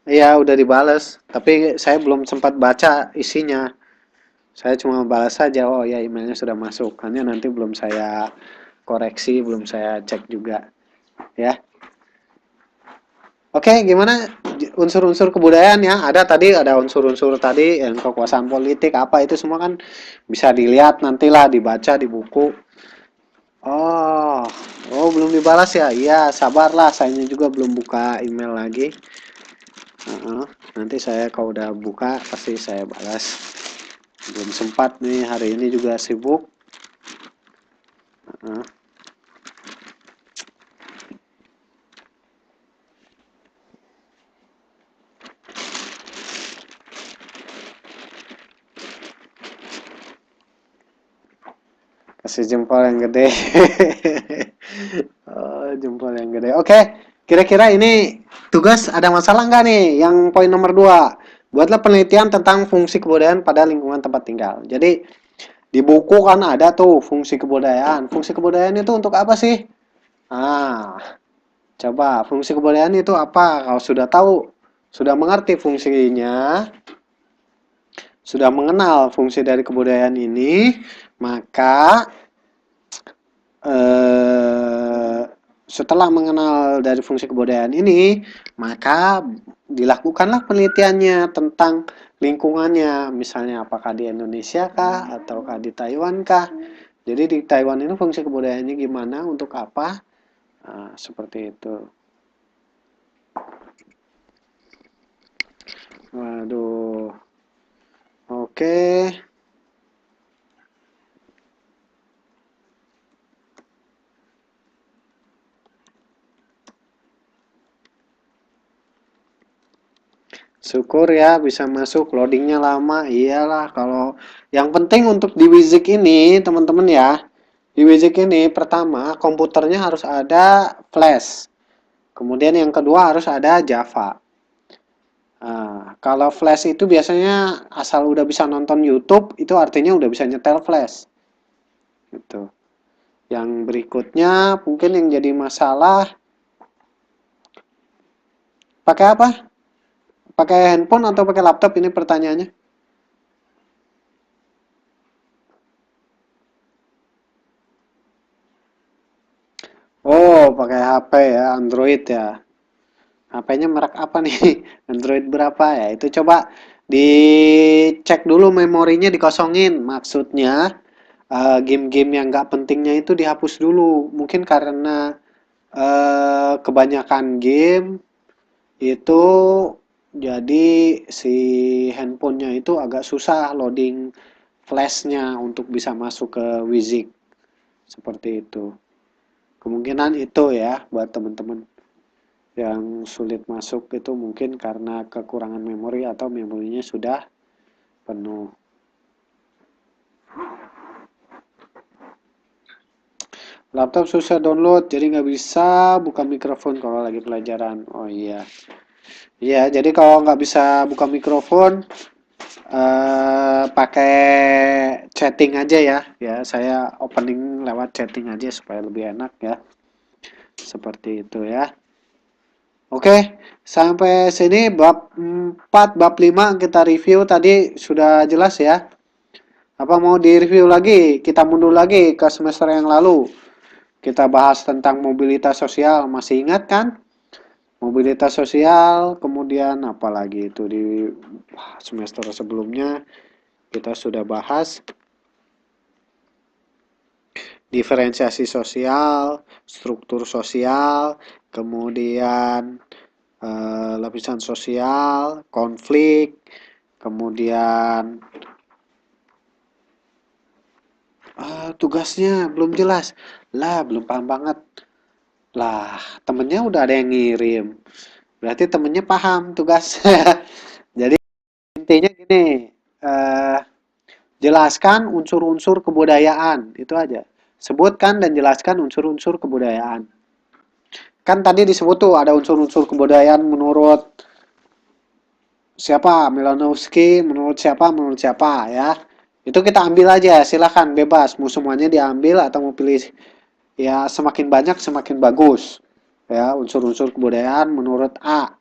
Iya, udah dibales. Tapi saya belum sempat baca isinya. Saya cuma balas saja. Oh ya, emailnya sudah masuk. Hanya nanti belum saya koreksi, belum saya cek juga. Ya. Oke, gimana unsur-unsur kebudayaan ya? Ada tadi, ada unsur-unsur tadi yang kekuasaan politik apa itu semua kan bisa dilihat nantilah dibaca di buku. Oh, oh belum dibalas ya? Iya, sabarlah, saya juga belum buka email lagi. Nanti saya kalau udah buka pasti saya balas. Belum sempat nih, hari ini juga sibuk. Uh, Kasih jempol yang gede. Oh, jempol yang gede. Oke, kira-kira ini tugas ada masalah nggak nih? Yang poin nomor 2, buatlah penelitian tentang fungsi kebudayaan pada lingkungan tempat tinggal. Jadi di buku kan ada tuh fungsi kebudayaan. Fungsi kebudayaan itu untuk apa sih? Ah, coba fungsi kebudayaan itu apa? Kalau sudah tahu, sudah mengerti fungsinya, sudah mengenal fungsi dari kebudayaan ini, maka eh, setelah mengenal dari fungsi kebudayaan ini, maka dilakukanlah penelitiannya tentang lingkungannya, misalnya apakah di Indonesia kah, ataukah di Taiwan kah. Jadi di Taiwan ini fungsi kebudayaannya gimana, untuk apa, seperti itu. Waduh, oke. Syukur ya bisa masuk, loadingnya lama. Iyalah, kalau yang penting untuk di Wizik ini teman-teman ya, di Wizik ini pertama komputernya harus ada flash, kemudian yang kedua harus ada Java. Kalau flash itu biasanya asal udah bisa nonton YouTube itu artinya udah bisa nyetel flash gitu. Yang berikutnya mungkin yang jadi masalah, pakai apa, pakai handphone atau pakai laptop, ini pertanyaannya. Oh, pakai HP ya, Android ya. HP-nya merek apa nih? Android berapa ya? Itu coba dicek dulu memorinya dikosongin. Maksudnya game-game yang nggak pentingnya itu dihapus dulu. Mungkin karena kebanyakan game itu jadi si handphonenya itu agak susah loading flashnya untuk bisa masuk ke Wizik. Seperti itu. Kemungkinan itu ya buat teman-teman yang sulit masuk itu mungkin karena kekurangan memori atau memorinya sudah penuh. Laptop susah download, jadi nggak bisa buka mikrofon kalau lagi pelajaran. Oh iya, iya. Jadi kalau nggak bisa buka mikrofon, pakai chatting aja ya. Ya, saya opening lewat chatting aja supaya lebih enak ya. Seperti itu ya. Oke, sampai sini bab 4, bab 5 kita review tadi sudah jelas ya. Apa mau di-review lagi? Kita mundur lagi ke semester yang lalu. Kita bahas tentang mobilitas sosial. Masih ingat kan? Mobilitas sosial, kemudian apa lagi itu di semester sebelumnya kita sudah bahas diferensiasi sosial, struktur sosial, kemudian lapisan sosial, konflik, kemudian tugasnya belum jelas. Lah, belum paham banget. Lah, temennya udah ada yang ngirim. Berarti temennya paham tugas. Jadi intinya gini, eh, jelaskan unsur-unsur kebudayaan, itu aja. Sebutkan dan jelaskan unsur-unsur kebudayaan. Kan tadi disebut tuh ada unsur-unsur kebudayaan menurut siapa, Milanowski, menurut siapa ya. Itu kita ambil aja, silahkan bebas. Mau semuanya diambil atau mau pilih ya semakin banyak semakin bagus. Ya, unsur-unsur kebudayaan menurut A.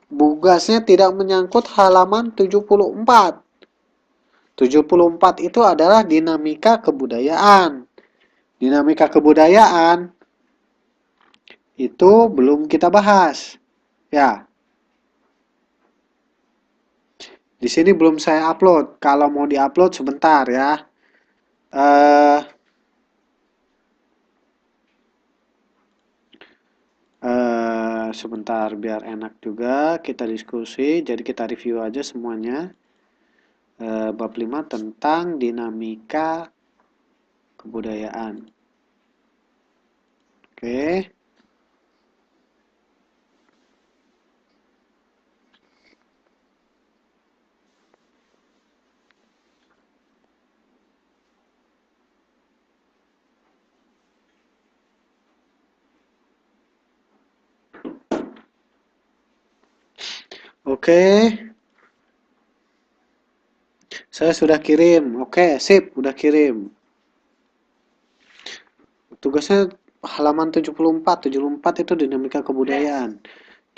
Tugasnya tidak menyangkut halaman 74. 74 itu adalah dinamika kebudayaan. Dinamika kebudayaan itu belum kita bahas. Ya, di sini belum saya upload. Kalau mau diupload sebentar ya. Eh, sebentar biar enak juga kita diskusi. Jadi kita review aja semuanya. Bab 5 tentang dinamika kebudayaan. Oke. Oke, saya sudah kirim. Oke, sip, udah kirim. Tugasnya halaman 74. 74 itu dinamika kebudayaan.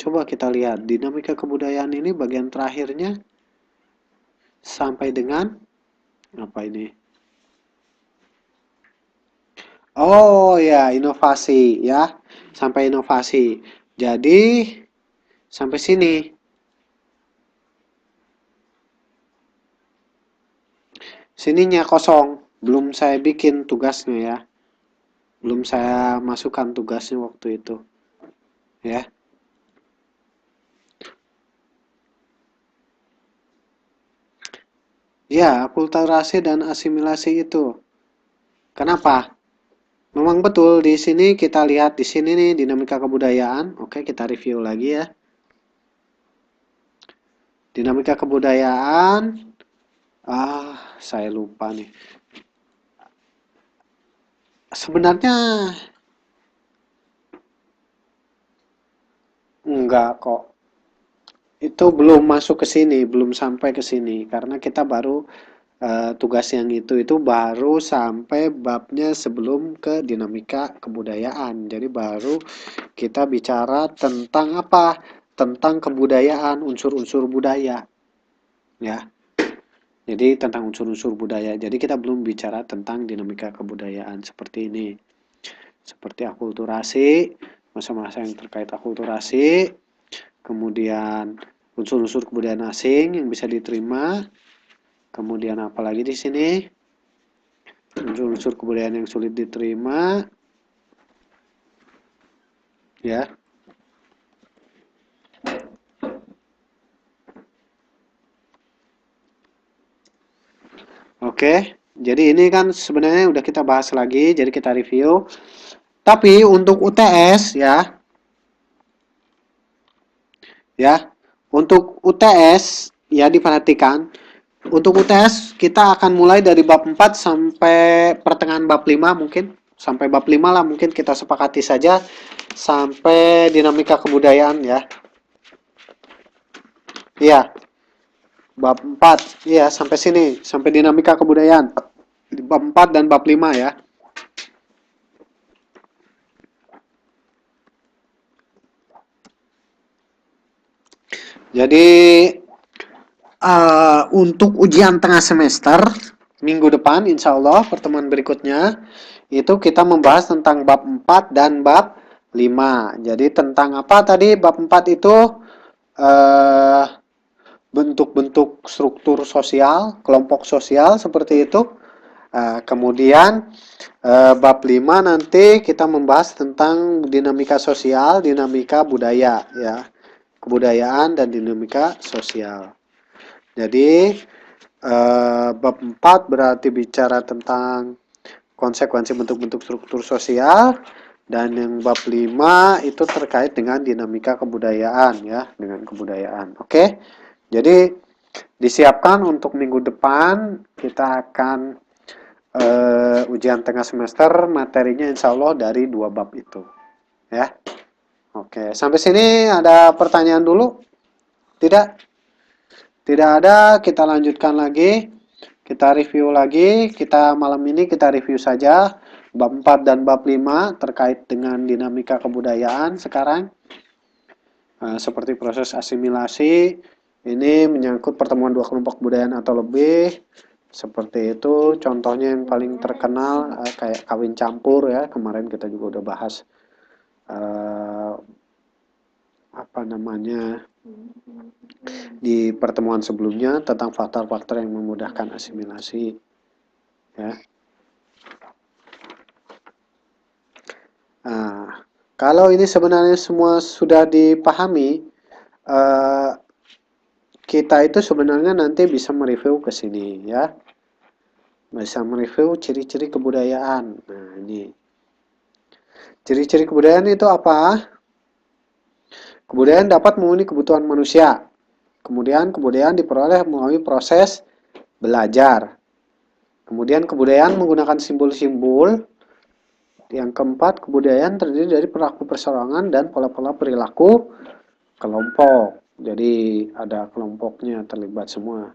Coba kita lihat, dinamika kebudayaan ini bagian terakhirnya sampai dengan apa ini? Oh ya, inovasi ya. Sampai inovasi. Jadi sampai sini. Sininya kosong. Belum saya bikin tugasnya ya. Belum saya masukkan tugasnya waktu itu. Ya. Ya, akulturasi dan asimilasi itu. Kenapa? Memang betul di sini kita lihat di sini nih dinamika kebudayaan. Oke, kita review lagi ya. Dinamika kebudayaan. Saya lupa nih. Sebenarnya enggak kok. Itu belum masuk ke sini, belum sampai ke sini karena kita baru tugas yang itu baru sampai babnya sebelum ke dinamika kebudayaan. Jadi baru kita bicara tentang apa? Tentang kebudayaan, unsur-unsur budaya, ya. Jadi tentang unsur-unsur budaya. Jadi kita belum bicara tentang dinamika kebudayaan seperti ini. Seperti akulturasi, masa-masa yang terkait akulturasi, kemudian unsur-unsur kebudayaan asing yang bisa diterima, kemudian apalagi di sini unsur-unsur kebudayaan yang sulit diterima, ya. Oke, jadi ini kan sebenarnya udah kita bahas lagi, jadi kita review. Tapi untuk UTS untuk UTS ya diperhatikan. Untuk UTS kita akan mulai dari bab 4 sampai pertengahan bab 5 mungkin. Sampai bab 5 lah mungkin kita sepakati saja sampai dinamika kebudayaan ya. Iya, bab 4. Iya, sampai sini, sampai dinamika kebudayaan. Bab 4 dan bab 5 ya. Jadi untuk ujian tengah semester minggu depan insya Allah pertemuan berikutnya itu kita membahas tentang bab 4 dan bab 5. Jadi tentang apa tadi bab 4 itu eh, bentuk-bentuk struktur sosial, kelompok sosial seperti itu. Kemudian bab 5 nanti kita membahas tentang dinamika sosial, dinamika budaya ya. Kebudayaan dan dinamika sosial. Jadi bab 4 berarti bicara tentang konsekuensi bentuk-bentuk struktur sosial dan yang bab 5 itu terkait dengan dinamika kebudayaan ya, dengan kebudayaan. Oke. Jadi disiapkan untuk minggu depan kita akan ujian tengah semester materinya insya Allah dari dua bab itu. Ya, oke. Sampai sini ada pertanyaan dulu? Tidak? Tidak ada, kita lanjutkan lagi. Kita review lagi. Kita malam ini kita review saja bab 4 dan bab 5 terkait dengan dinamika kebudayaan sekarang. Seperti proses asimilasi, ini menyangkut pertemuan dua kelompok kebudayaan atau lebih. Seperti itu, contohnya yang paling terkenal kayak kawin campur ya. Kemarin kita juga udah bahas eh, apa namanya di pertemuan sebelumnya tentang faktor-faktor yang memudahkan asimilasi ya. Nah, kalau ini sebenarnya semua sudah dipahami, eh, kita itu sebenarnya nanti bisa mereview ke sini ya. Bisa mereview ciri-ciri kebudayaan. Nah, ini. Ciri-ciri kebudayaan itu apa? Kebudayaan dapat memenuhi kebutuhan manusia. Kemudian kebudayaan diperoleh melalui proses belajar. Kemudian kebudayaan menggunakan simbol-simbol. Yang keempat, kebudayaan terdiri dari perilaku perseorangan dan pola-pola perilaku kelompok. Jadi ada kelompoknya terlibat semua.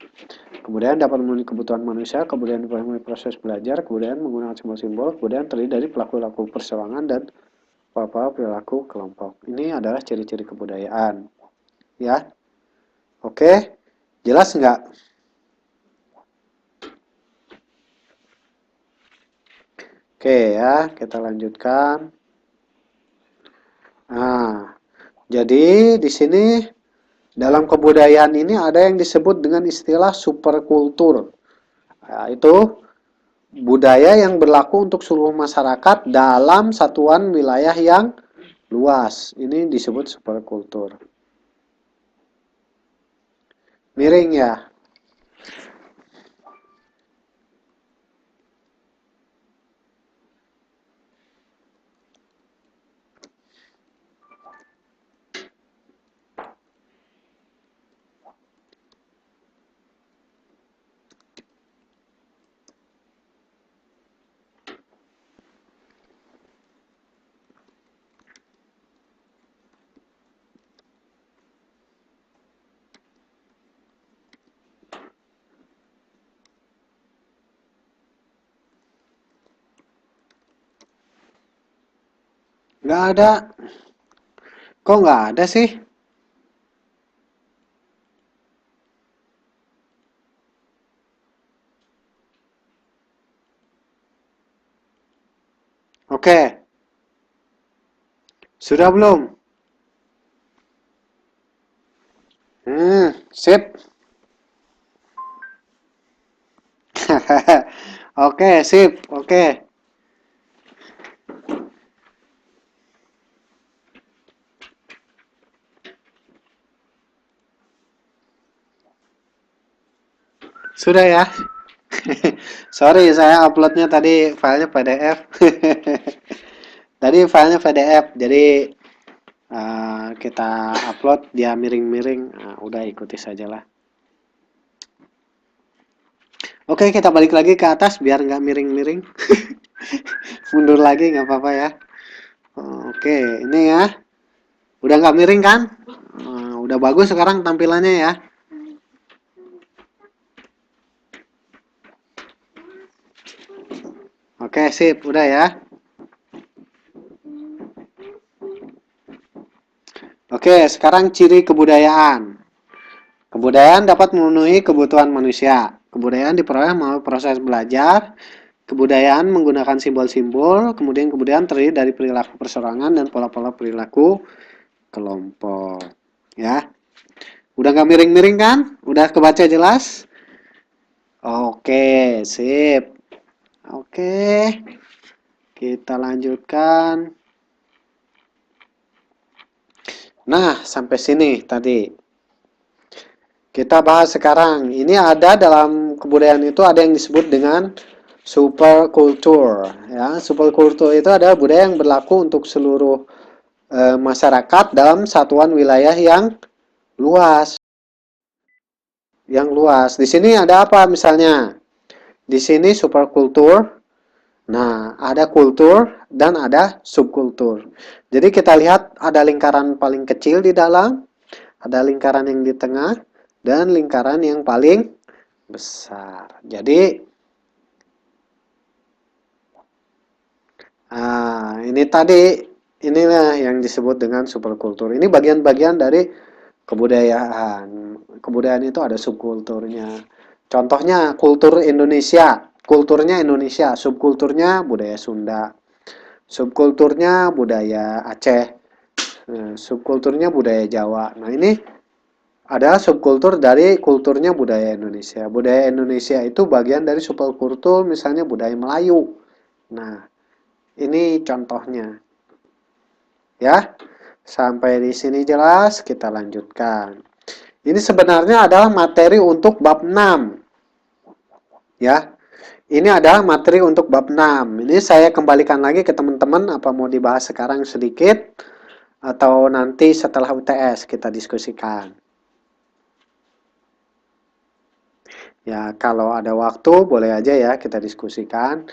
Kebudayaan dapat memenuhi kebutuhan manusia, kebudayaan melalui proses belajar, kebudayaan menggunakan simbol-simbol, kebudayaan terdiri dari perilaku perseorangan dan pola-pola perilaku kelompok. Ini adalah ciri-ciri kebudayaan. Ya, oke, jelas nggak? Oke ya, kita lanjutkan. Nah, jadi di sini dalam kebudayaan ini ada yang disebut dengan istilah superkultur. Nah, itu budaya yang berlaku untuk seluruh masyarakat dalam satuan wilayah yang luas. Ini disebut superkultur. Miring ya? Nggak ada. Kok nggak ada sih? Oke, sudah belum? Sip. Oke, sip. Oke. Sudah ya? Sorry, saya uploadnya tadi filenya PDF. Tadi filenya PDF, jadi kita upload dia miring-miring. Nah, udah ikuti sajalah. Oke, kita balik lagi ke atas biar nggak miring-miring. Mundur lagi nggak apa-apa ya. Oke, ini ya. Udah nggak miring kan? Udah bagus sekarang tampilannya ya. Oke, sip. Udah ya. Oke, sekarang ciri kebudayaan. Kebudayaan dapat memenuhi kebutuhan manusia. Kebudayaan diperoleh melalui proses belajar. Kebudayaan menggunakan simbol-simbol. Kemudian kebudayaan terdiri dari perilaku perseorangan dan pola-pola perilaku kelompok. Ya, udah nggak miring-miring kan? Udah kebaca jelas? Oke, sip. Oke, kita lanjutkan. Nah, sampai sini tadi. Kita bahas sekarang. Ini ada dalam kebudayaan itu ada yang disebut dengan superkultur. Ya, superkultur itu adalah budaya yang berlaku untuk seluruh masyarakat dalam satuan wilayah yang luas. Yang luas. Di sini ada apa misalnya? Di sini superkultur. Nah, ada kultur dan ada subkultur. Jadi kita lihat ada lingkaran paling kecil di dalam, ada lingkaran yang di tengah, dan lingkaran yang paling besar. Jadi, ini tadi, inilah yang disebut dengan superkultur. Ini bagian-bagian dari kebudayaan. Kebudayaan itu ada subkulturnya. Contohnya kultur Indonesia. Kulturnya Indonesia, subkulturnya budaya Sunda, subkulturnya budaya Aceh, subkulturnya budaya Jawa. Nah, ini ada subkultur dari kulturnya budaya Indonesia. Budaya Indonesia itu bagian dari subkultur misalnya budaya Melayu. Nah, ini contohnya. Ya, sampai di sini jelas, kita lanjutkan. Ini sebenarnya adalah materi untuk bab 6. Ya, ini adalah materi untuk bab 6. Ini saya kembalikan lagi ke teman-teman, apa mau dibahas sekarang sedikit, atau nanti setelah UTS kita diskusikan. Ya, kalau ada waktu boleh aja ya kita diskusikan.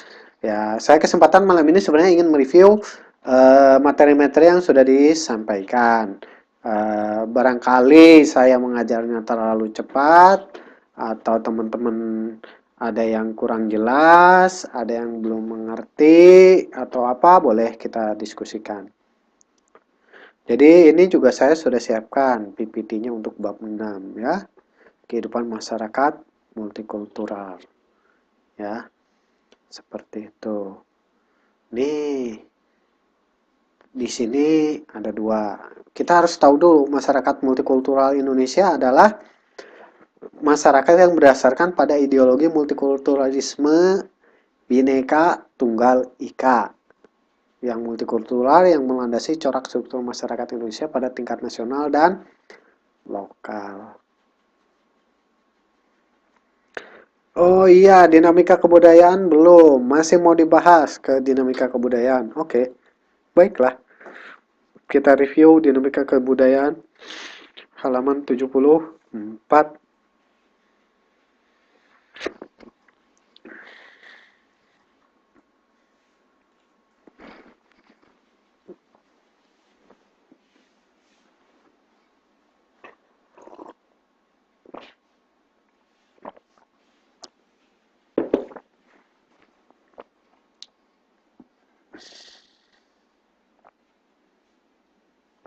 Ya, saya kesempatan malam ini sebenarnya ingin mereview materi-materi yang sudah disampaikan. Barangkali saya mengajarnya terlalu cepat atau teman-teman ada yang kurang jelas, ada yang belum mengerti atau apa, boleh kita diskusikan. Jadi ini juga saya sudah siapkan PPT-nya untuk bab 6 ya. Kehidupan masyarakat multikultural. Ya, seperti itu. Nih, di sini ada dua. Kita harus tahu dulu masyarakat multikultural Indonesia adalah masyarakat yang berdasarkan pada ideologi multikulturalisme Bhinneka Tunggal Ika. Yang multikultural yang melandasi corak struktur masyarakat Indonesia pada tingkat nasional dan lokal. Oh iya, dinamika kebudayaan belum. Masih mau dibahas ke dinamika kebudayaan. Oke, baiklah. Kita review dinamika kebudayaan halaman 74.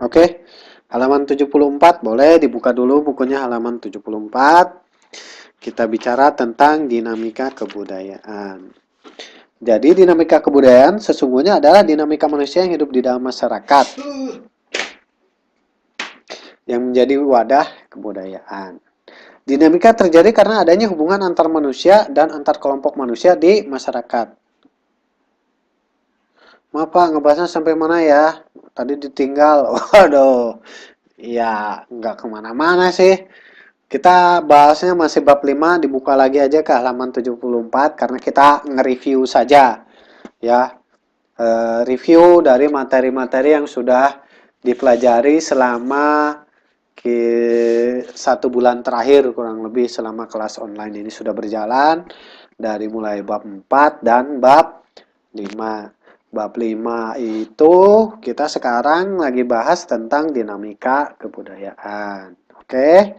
Oke, halaman 74 boleh dibuka dulu bukunya halaman 74. Kita bicara tentang dinamika kebudayaan. Jadi dinamika kebudayaan sesungguhnya adalah dinamika manusia yang hidup di dalam masyarakat yang menjadi wadah kebudayaan. Dinamika terjadi karena adanya hubungan antar manusia dan antar kelompok manusia di masyarakat. Maaf Pak, ngebahasnya sampai mana ya? Tadi ditinggal. Waduh, ya nggak kemana-mana sih. Kita bahasnya masih bab 5, dibuka lagi aja ke halaman 74 karena kita nge-review saja. Ya, review dari materi-materi yang sudah dipelajari selama 1 bulan terakhir kurang lebih selama kelas online ini sudah berjalan dari mulai bab 4 dan bab 5. Bab 5 itu kita sekarang lagi bahas tentang dinamika kebudayaan. Oke.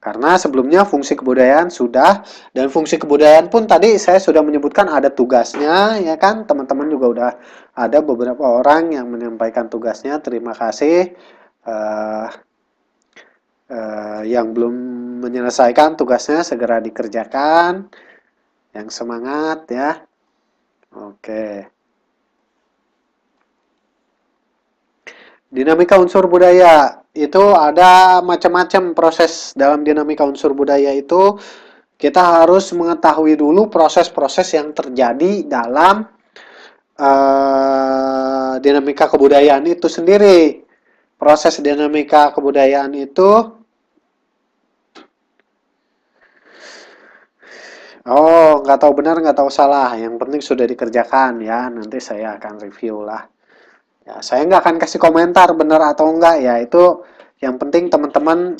Karena sebelumnya fungsi kebudayaan sudah, dan fungsi kebudayaan pun tadi saya sudah menyebutkan ada tugasnya, ya kan? Teman-teman juga udah ada beberapa orang yang menyampaikan tugasnya. Terima kasih. Uh, yang belum menyelesaikan tugasnya segera dikerjakan. Yang semangat ya. Oke. Dinamika unsur budaya itu ada macam-macam proses dalam dinamika unsur budaya itu. Kita harus mengetahui dulu proses-proses yang terjadi dalam dinamika kebudayaan itu sendiri. Proses dinamika kebudayaan itu, nggak tahu benar, nggak tahu salah. Yang penting sudah dikerjakan ya. Nanti saya akan review lah. Ya, saya nggak akan kasih komentar benar atau enggak ya. Itu yang penting teman-teman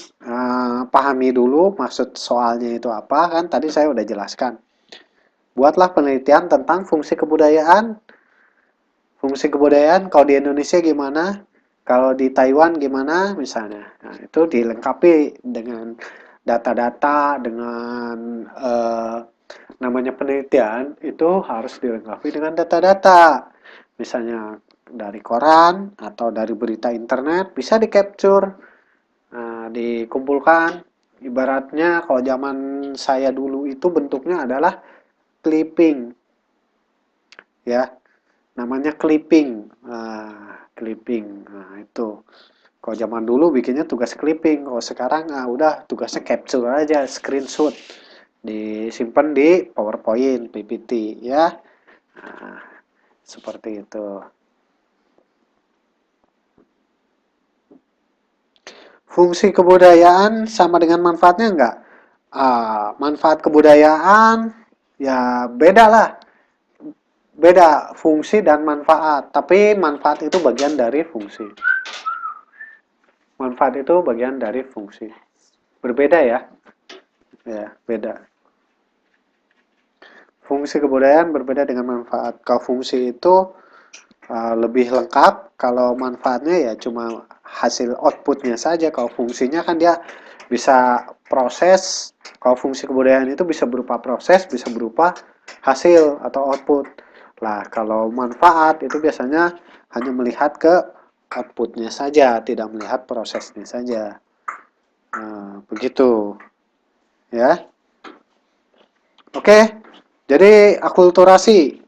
pahami dulu maksud soalnya itu apa kan. Tadi saya udah jelaskan. buatlah penelitian tentang fungsi kebudayaan. Fungsi kebudayaan kalau di Indonesia gimana, kalau di Taiwan gimana misalnya. Nah, itu dilengkapi dengan data-data, dengan namanya penelitian itu harus dilengkapi dengan data-data. Misalnya dari koran atau dari berita internet bisa di-capture, dikumpulkan. Ibaratnya kalau zaman saya dulu itu bentuknya adalah clipping, ya, namanya clipping. Clipping. Nah, itu. Kalau zaman dulu bikinnya tugas clipping, kalau sekarang udah tugasnya capture aja, screenshot, disimpan di PowerPoint, PPT, ya. Nah, seperti itu. Fungsi kebudayaan sama dengan manfaatnya enggak? Manfaat kebudayaan ya beda lah, beda fungsi dan manfaat. Tapi manfaat itu bagian dari fungsi. Manfaat itu bagian dari fungsi. Berbeda ya, ya beda. Fungsi kebudayaan berbeda dengan manfaat. Kalau fungsi itu lebih lengkap, kalau manfaatnya ya cuma hasil outputnya saja. Kalau fungsinya kan dia bisa proses. Kalau fungsi kebudayaan itu bisa berupa proses, bisa berupa hasil atau output. Lah kalau manfaat itu biasanya hanya melihat ke outputnya saja, tidak melihat prosesnya saja. Nah, begitu ya. Oke, jadi akulturasi.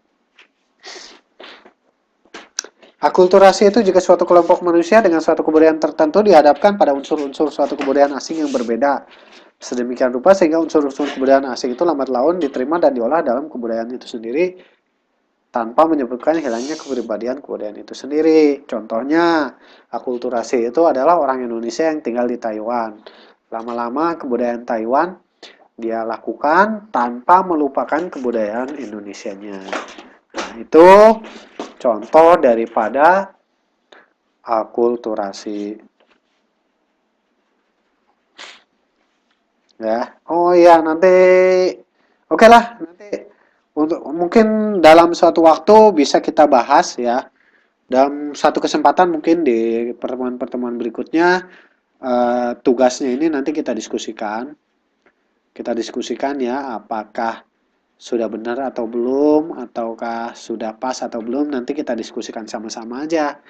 Akulturasi itu jika suatu kelompok manusia dengan suatu kebudayaan tertentu dihadapkan pada unsur-unsur suatu kebudayaan asing yang berbeda. Sedemikian rupa sehingga unsur-unsur kebudayaan asing itu lambat laun diterima dan diolah dalam kebudayaan itu sendiri tanpa menyebabkan hilangnya kepribadian kebudayaan itu sendiri. Contohnya, akulturasi itu adalah orang Indonesia yang tinggal di Taiwan. Lama-lama kebudayaan Taiwan dia lakukan tanpa melupakan kebudayaan Indonesianya. Nah, itu contoh daripada akulturasi. Ya. Oh iya, nanti oke lah, nanti untuk mungkin dalam suatu waktu bisa kita bahas ya. Dalam satu kesempatan mungkin di pertemuan-pertemuan berikutnya tugasnya ini nanti kita diskusikan. Kita diskusikan ya apakah sudah benar atau belum, ataukah sudah pas atau belum, nanti kita diskusikan sama-sama aja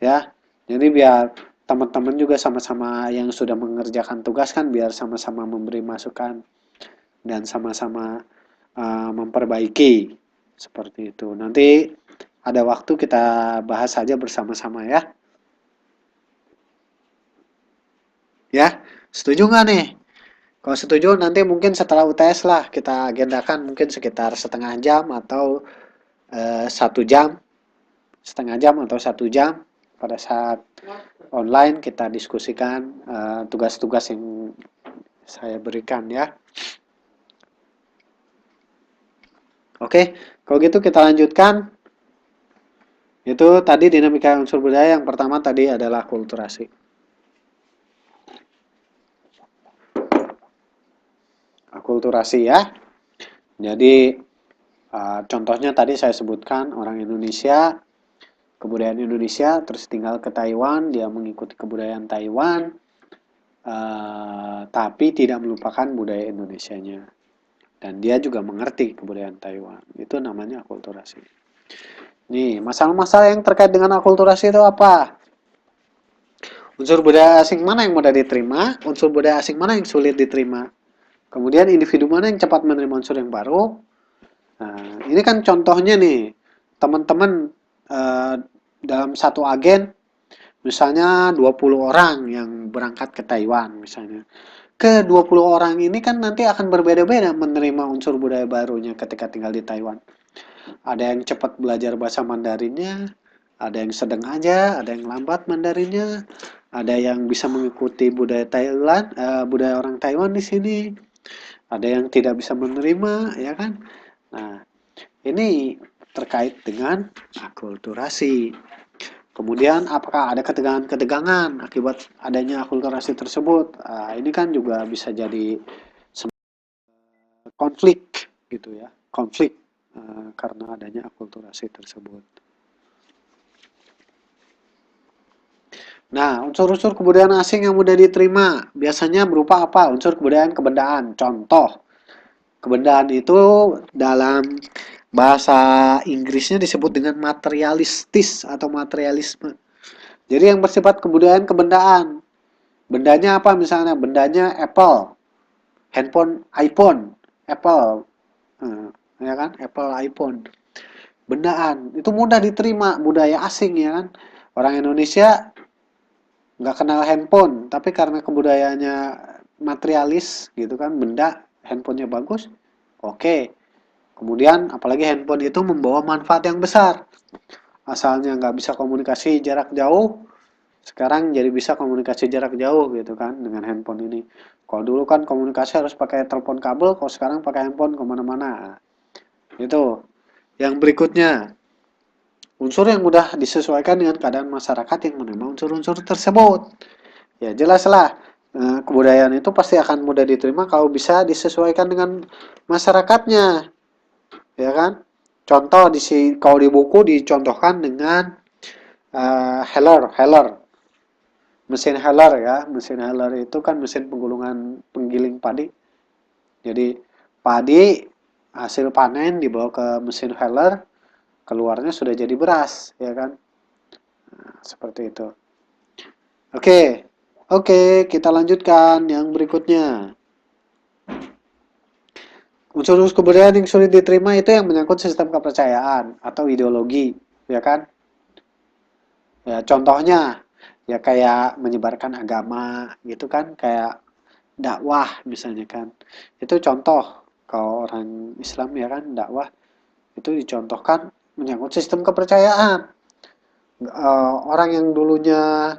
ya. Jadi biar teman-teman juga sama-sama yang sudah mengerjakan tugas kan biar sama-sama memberi masukan dan sama-sama memperbaiki seperti itu. Nanti ada waktu kita bahas saja bersama-sama ya. Ya, setuju nggak nih? Kalau setuju nanti mungkin setelah UTS lah kita agendakan mungkin sekitar setengah jam atau 1 jam, setengah jam atau 1 jam pada saat online kita diskusikan tugas-tugas yang saya berikan ya. Oke, kalau gitu kita lanjutkan. Itu tadi dinamika unsur budaya yang pertama tadi adalah akulturasi. Akulturasi ya. Jadi contohnya tadi saya sebutkan orang Indonesia, kebudayaan Indonesia, terus tinggal ke Taiwan, dia mengikuti kebudayaan Taiwan, tapi tidak melupakan budaya Indonesianya. Dan dia juga mengerti kebudayaan Taiwan. Itu namanya akulturasi. Nih, masalah-masalah yang terkait dengan akulturasi itu apa? Unsur budaya asing mana yang mudah diterima? Unsur budaya asing mana yang sulit diterima? Kemudian individu mana yang cepat menerima unsur yang baru? Nah, ini kan contohnya nih, teman-teman dalam satu agen, misalnya 20 orang yang berangkat ke Taiwan misalnya. Ke 20 orang ini kan nanti akan berbeda-beda menerima unsur budaya barunya ketika tinggal di Taiwan. Ada yang cepat belajar bahasa Mandarinnya, ada yang sedang aja, ada yang lambat Mandarinnya, ada yang bisa mengikuti budaya Thailand, budaya orang Taiwan di sini, ada yang tidak bisa menerima, ya kan? Nah, ini terkait dengan akulturasi. Kemudian apakah ada ketegangan-ketegangan akibat adanya akulturasi tersebut? Ini kan juga bisa jadi konflik gitu ya, konflik. karena adanya akulturasi tersebut. Nah, unsur-unsur kebudayaan asing yang mudah diterima biasanya berupa apa? Unsur kebudayaan kebendaan. Contoh, kebendaan itu dalam bahasa Inggrisnya disebut dengan materialistis atau materialisme. Jadi yang bersifat kebudayaan kebendaan. Bendanya apa misalnya? Bendanya Apple, handphone iPhone, Apple, eh, ya kan? Apple iPhone. Bendaan itu mudah diterima, budaya asing ya kan. Orang Indonesia nggak kenal handphone, tapi karena kebudayaannya materialis gitu kan, benda, handphonenya bagus, oke. Kemudian apalagi handphone itu membawa manfaat yang besar. Asalnya nggak bisa komunikasi jarak jauh, sekarang jadi bisa komunikasi jarak jauh gitu kan dengan handphone ini. Kalau dulu kan komunikasi harus pakai telepon kabel, kalau sekarang pakai handphone kemana-mana. Itu. Yang berikutnya, unsur yang mudah disesuaikan dengan keadaan masyarakat yang menerima unsur-unsur tersebut. Ya jelaslah, kebudayaan itu pasti akan mudah diterima kalau bisa disesuaikan dengan masyarakatnya, ya kan? Contoh kalau di buku dicontohkan dengan Heller, mesin Heller ya, mesin Heller itu kan mesin penggiling padi. Jadi padi hasil panen dibawa ke mesin Heller, keluarnya sudah jadi beras, ya kan? Nah, seperti itu. Oke, oke, kita lanjutkan yang berikutnya. Unsur-unsur kebudayaan yang sulit diterima itu yang menyangkut sistem kepercayaan atau ideologi, ya kan? Ya, contohnya ya kayak menyebarkan agama gitu kan, kayak dakwah misalnya kan. Itu contoh kalau orang Islam ya kan dakwah itu dicontohkan menyangkut sistem kepercayaan. Orang yang dulunya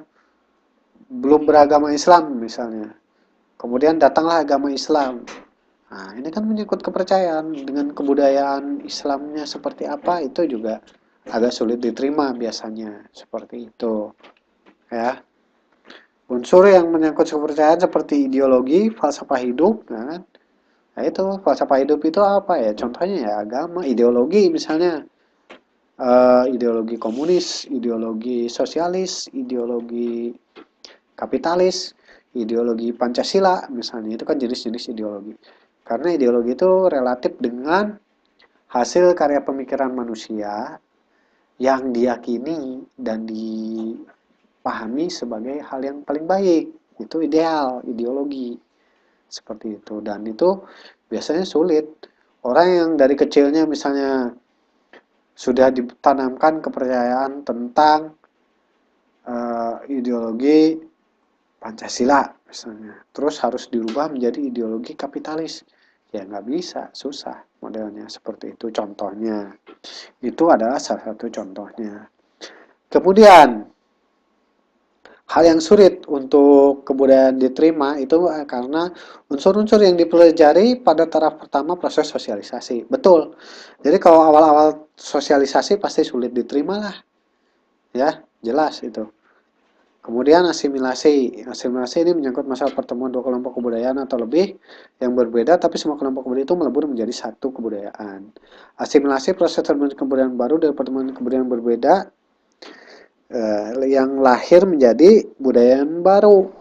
belum beragama Islam misalnya, kemudian datanglah agama Islam. Nah, ini kan menyangkut kepercayaan dengan kebudayaan Islamnya seperti apa itu juga agak sulit diterima biasanya seperti itu ya. Unsur yang menyangkut kepercayaan seperti ideologi, falsafah hidup, kan? Nah itu falsafah hidup itu apa ya? Contohnya ya agama, ideologi misalnya ideologi komunis, ideologi sosialis, ideologi kapitalis, ideologi Pancasila misalnya itu kan jenis-jenis ideologi. Karena ideologi itu relatif dengan hasil karya pemikiran manusia yang diyakini dan dipahami sebagai hal yang paling baik. Itu ideal, ideologi. Seperti itu. Dan itu biasanya sulit. Orang yang dari kecilnya misalnya sudah ditanamkan kepercayaan tentang ideologi Pancasila misalnya. Terus harus dirubah menjadi ideologi kapitalis. Ya nggak bisa, susah modelnya seperti itu contohnya. Itu adalah salah satu contohnya. Kemudian, hal yang sulit untuk kebudayaan diterima itu karena unsur-unsur yang dipelajari pada taraf pertama proses sosialisasi. Betul. Jadi kalau awal-awal sosialisasi pasti sulit diterima lah. Ya, jelas itu. Kemudian asimilasi. Asimilasi ini menyangkut masalah pertemuan dua kelompok kebudayaan atau lebih yang berbeda, tapi semua kelompok kebudayaan itu melebur menjadi satu kebudayaan. Asimilasi proses terbentuk kebudayaan baru dari pertemuan kebudayaan berbeda yang lahir menjadi budaya yang baru.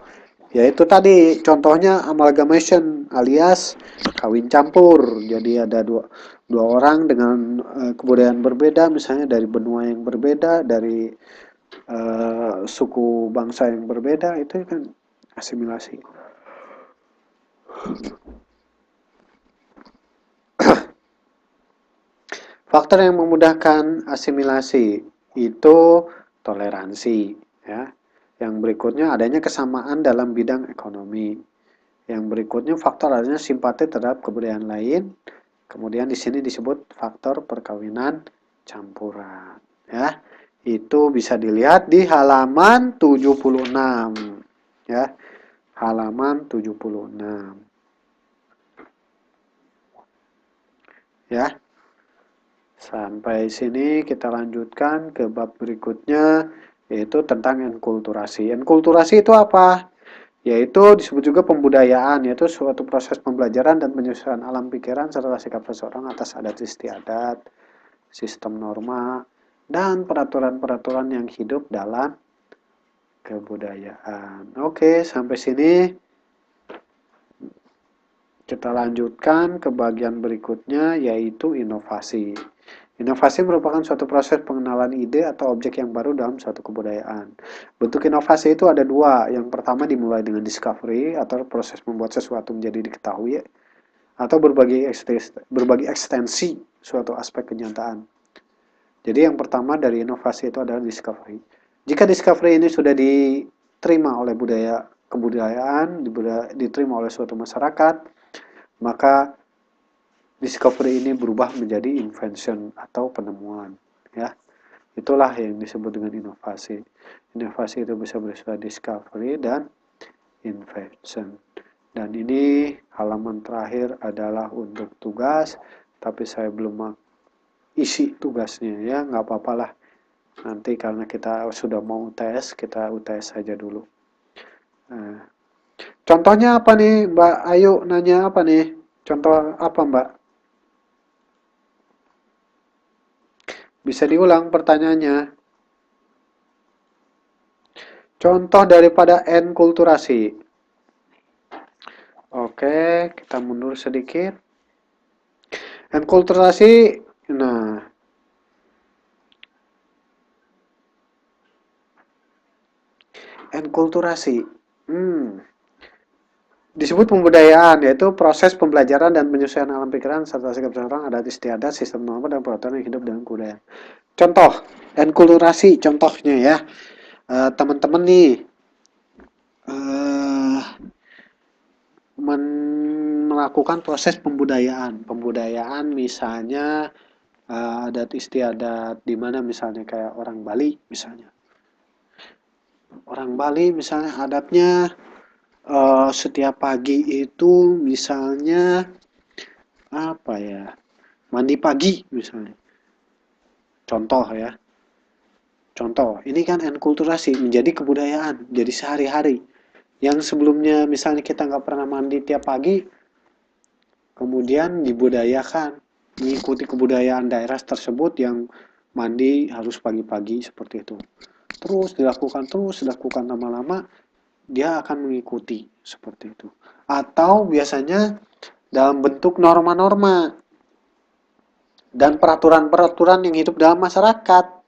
Yaitu tadi contohnya amalgamation alias kawin campur. Jadi ada dua orang dengan kebudayaan berbeda, misalnya dari benua yang berbeda, dari suku bangsa yang berbeda, itu kan asimilasi. Faktor yang memudahkan asimilasi itu toleransi, ya. Yang berikutnya adanya kesamaan dalam bidang ekonomi. Yang berikutnya faktor adanya simpati terhadap kebudayaan lain. Kemudian di sini disebut faktor perkawinan campuran, ya. Itu bisa dilihat di halaman 76, ya. Halaman 76. Ya. Sampai sini kita lanjutkan ke bab berikutnya yaitu tentang enkulturasi. Enkulturasi itu apa? yaitu disebut juga pembudayaan, yaitu suatu proses pembelajaran dan penyesuaian alam pikiran serta sikap seseorang atas adat istiadat, sistem norma, dan peraturan-peraturan yang hidup dalam kebudayaan. Oke, sampai sini kita lanjutkan ke bagian berikutnya, yaitu inovasi. Inovasi merupakan suatu proses pengenalan ide atau objek yang baru dalam suatu kebudayaan. Bentuk inovasi itu ada dua. Yang pertama dimulai dengan discovery atau proses membuat sesuatu menjadi diketahui, atau berbagi ekstensi suatu aspek kenyataan. Jadi yang pertama dari inovasi itu adalah discovery. Jika discovery ini sudah diterima oleh budaya kebudayaan, diterima oleh suatu masyarakat, maka discovery ini berubah menjadi invention atau penemuan, ya. Itulah yang disebut dengan inovasi. Inovasi itu bisa bersifat discovery dan invention. Dan ini halaman terakhir adalah untuk tugas, tapi saya belum isi tugasnya, ya, nggak apa-apalah. Nanti karena kita sudah mau UTS, kita UTS saja dulu. Nah, contohnya apa nih, Mbak Ayu nanya apa nih? Contoh apa, Mbak? Bisa diulang pertanyaannya. Contoh daripada enkulturasi. Oke, kita mundur sedikit. Enkulturasi, nah, enkulturasi. Disebut pembudayaan, yaitu proses pembelajaran dan penyesuaian alam pikiran serta sikap seseorang, adat istiadat, sistem norma, dan peraturan yang hidup dalam kebudayaan. Contoh, enkulturasi, contohnya ya. Teman-teman nih, uh, melakukan proses pembudayaan. Pembudayaan misalnya adat istiadat, di mana misalnya kayak orang Bali misalnya. Orang Bali misalnya adatnya setiap pagi itu misalnya apa ya, mandi pagi misalnya. Contoh ya. Contoh, ini kan enkulturasi menjadi kebudayaan, jadi sehari-hari. Yang sebelumnya misalnya kita nggak pernah mandi tiap pagi, kemudian dibudayakan, mengikuti kebudayaan daerah tersebut yang mandi harus pagi-pagi seperti itu. Terus dilakukan lama-lama, dia akan mengikuti seperti itu. Atau biasanya dalam bentuk norma-norma dan peraturan-peraturan yang hidup dalam masyarakat.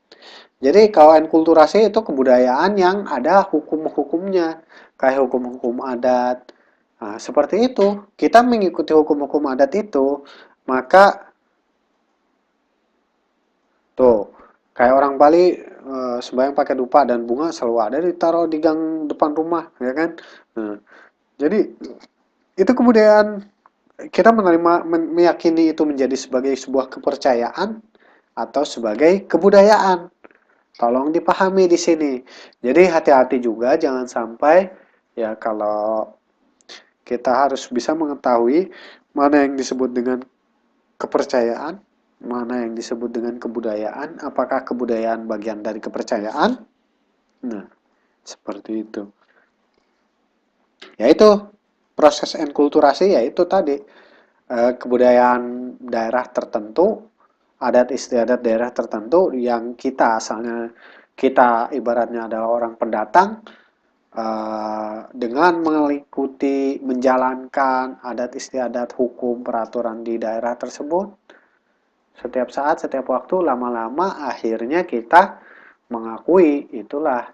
Jadi kalau enkulturasi itu kebudayaan yang ada hukum-hukumnya, kayak hukum-hukum adat. Nah, seperti itu. Kita mengikuti hukum-hukum adat itu, maka tuh kayak orang Bali sembahyang pakai dupa dan bunga selalu ada ditaruh di gang depan rumah, ya kan? Nah, jadi itu kebudayaan, kita meyakini itu menjadi sebagai sebuah kepercayaan atau sebagai kebudayaan. Tolong dipahami di sini. Jadi hati-hati juga, jangan sampai ya, kalau kita harus bisa mengetahui mana yang disebut dengan kepercayaan, mana yang disebut dengan kebudayaan, apakah kebudayaan bagian dari kepercayaan. Nah, seperti itu. Yaitu proses enkulturasi, yaitu tadi kebudayaan daerah tertentu, adat istiadat daerah tertentu yang kita asalnya, kita ibaratnya adalah orang pendatang, dengan mengikuti, menjalankan adat istiadat, hukum, peraturan di daerah tersebut, setiap saat, setiap waktu, lama-lama akhirnya kita mengakui. Itulah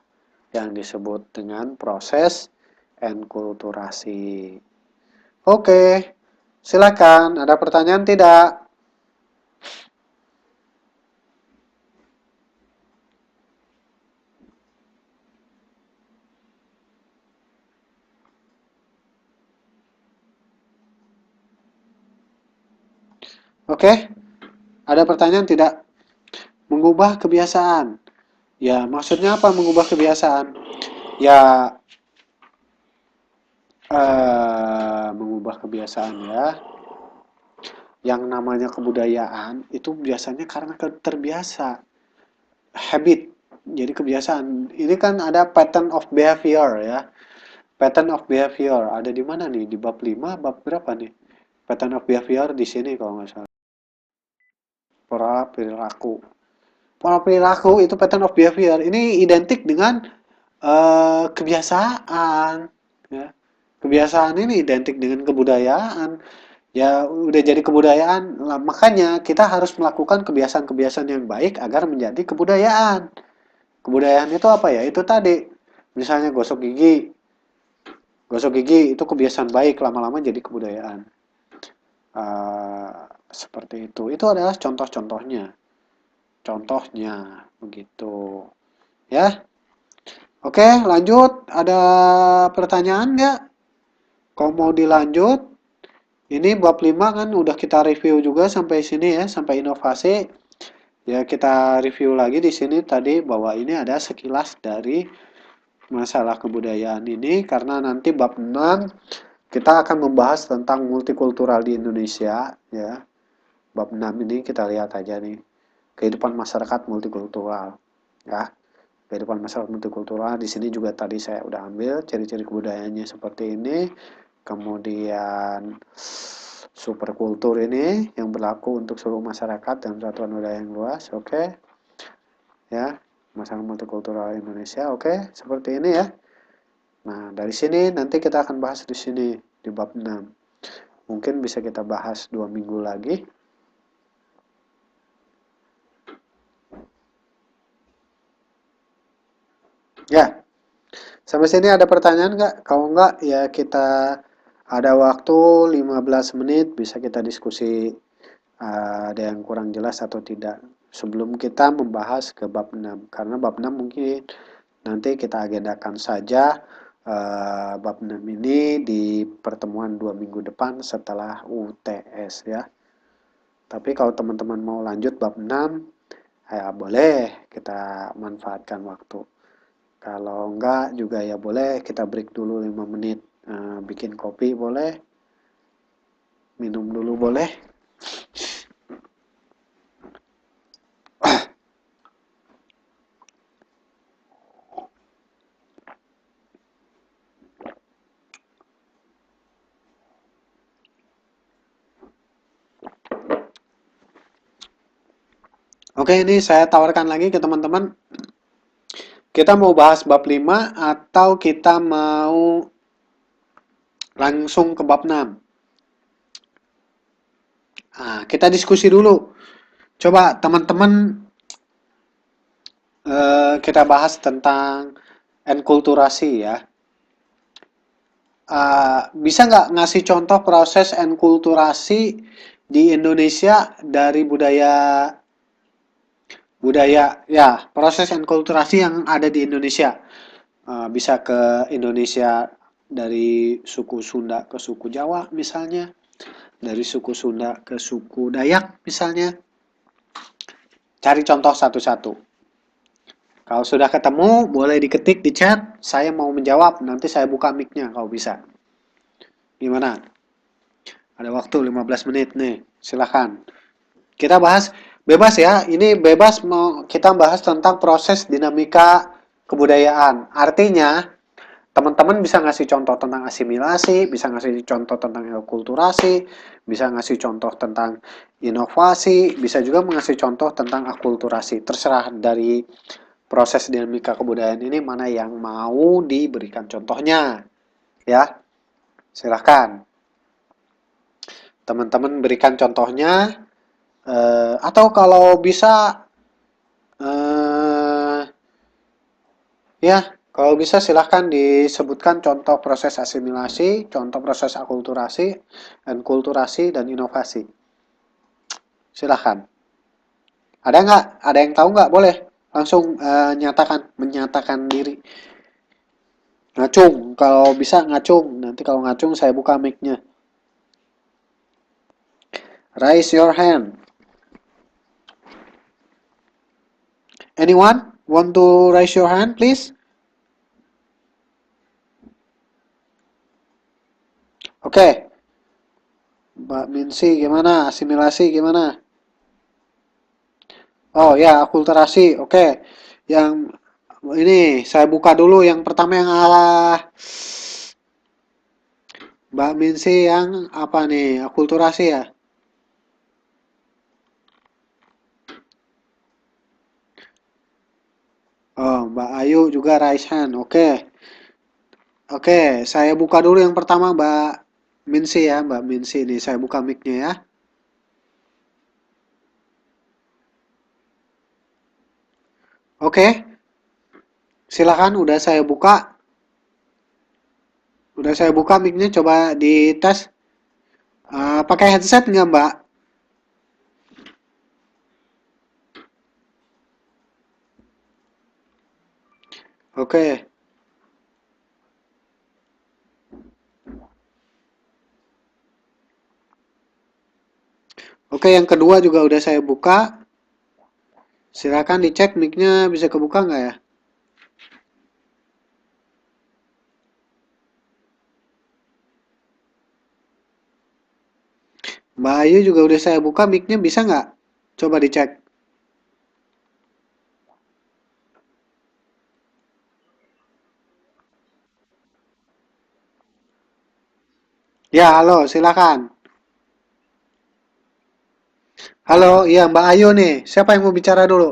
yang disebut dengan proses enkulturasi. Oke, silakan. Ada pertanyaan tidak? Oke, ada pertanyaan tidak? Mengubah kebiasaan. Ya, maksudnya apa mengubah kebiasaan? Ya, mengubah kebiasaan ya. Yang namanya kebudayaan itu biasanya karena terbiasa, habit. Jadi kebiasaan. Ini kan ada pattern of behavior ya. Pattern of behavior ada di mana nih? Di bab 5, bab berapa nih? Pattern of behavior di sini kalau nggak salah. Pola perilaku. Pola perilaku itu pattern of behavior. Ini identik dengan kebiasaan. Ya. Kebiasaan ini identik dengan kebudayaan. Ya udah jadi kebudayaan. Lah, makanya kita harus melakukan kebiasaan-kebiasaan yang baik agar menjadi kebudayaan. Kebudayaan itu apa ya? Itu tadi. Misalnya gosok gigi. Gosok gigi itu kebiasaan baik, lama-lama jadi kebudayaan. Seperti itu. Itu adalah contoh-contohnya. Contohnya begitu. Ya. Oke, lanjut. Ada pertanyaan nggak? Kalau mau dilanjut, ini bab 5 kan udah kita review juga sampai sini ya, sampai inovasi. Ya, kita review lagi di sini tadi bahwa ini ada sekilas dari masalah kebudayaan ini karena nanti bab 6 kita akan membahas tentang multikultural di Indonesia ya. Bab 6 ini kita lihat aja nih. Kehidupan masyarakat multikultural ya. Kehidupan masyarakat multikultural di sini juga tadi saya udah ambil ciri-ciri kebudayaannya seperti ini. Kemudian superkultur ini yang berlaku untuk seluruh masyarakat dan satuan wilayah yang luas. Oke. Ya, masyarakat multikultural Indonesia. Oke, seperti ini ya. Nah, dari sini nanti kita akan bahas di sini di bab 6. Mungkin bisa kita bahas 2 minggu lagi. Ya, sampai sini ada pertanyaan nggak? Kalau nggak, ya kita ada waktu 15 menit bisa kita diskusi ada yang kurang jelas atau tidak. Sebelum kita membahas ke bab 6. Karena bab 6 mungkin nanti kita agendakan saja bab 6 ini di pertemuan 2 minggu depan setelah UTS ya. Tapi kalau teman-teman mau lanjut bab 6, ya boleh kita manfaatkan waktu. Kalau enggak juga ya boleh kita break dulu 5 menit. Bikin kopi boleh, minum dulu boleh. Oke, ini saya tawarkan lagi ke teman-teman. Kita mau bahas bab 5 atau kita mau langsung ke bab 6? Nah, kita diskusi dulu. Coba teman-teman kita bahas tentang enkulturasi ya. Bisa nggak ngasih contoh proses enkulturasi di Indonesia dari budaya budaya ya proses enkulturasi yang ada di Indonesia. Bisa ke Indonesia dari suku Sunda ke suku Jawa misalnya, dari suku Sunda ke suku Dayak misalnya. Cari contoh satu-satu. Kalau sudah ketemu, boleh diketik di chat. Saya mau menjawab, nanti saya buka mic-nya kalau bisa. Gimana? Ada waktu 15 menit nih, silahkan. Kita bahas bebas ya, ini bebas mau kita bahas tentang proses dinamika kebudayaan. Artinya, teman-teman bisa ngasih contoh tentang asimilasi, bisa ngasih contoh tentang akulturasi, bisa ngasih contoh tentang inovasi, bisa juga ngasih contoh tentang akulturasi. Terserah dari proses dinamika kebudayaan ini mana yang mau diberikan contohnya. Ya, silahkan. Teman-teman berikan contohnya, atau kalau bisa, eh, ya, kalau bisa silahkan disebutkan contoh proses asimilasi, contoh proses akulturasi, enkulturasi, dan inovasi. Silahkan. Ada nggak? Ada yang tahu nggak? Boleh langsung menyatakan diri. Ngacung, kalau bisa ngacung. Nanti kalau ngacung saya buka mic-nya. Raise your hand. Anyone want to raise your hand, please? Oke, Mbak Minsi gimana? Asimilasi gimana? Oh ya, akulturasi. Oke. Yang ini saya buka dulu yang pertama yang Mbak Minsi yang apa nih? Akulturasi ya? Oh, Mbak Ayu juga raise hand. Oke. Oke, saya buka dulu yang pertama Mbak Minsi ya, Mbak Minsi nih. Saya buka mic-nya ya. Oke, silakan udah saya buka. Udah saya buka mic-nya, coba dites. Pakai headset nggak Mbak? Oke. Oke, yang kedua juga udah saya buka. Silakan dicek mic-nya bisa kebuka nggak ya? Mbak Ayu juga udah saya buka mic-nya bisa nggak? Coba dicek. Ya, halo, silakan. Halo, iya Mbak Ayu nih. Siapa yang mau bicara dulu?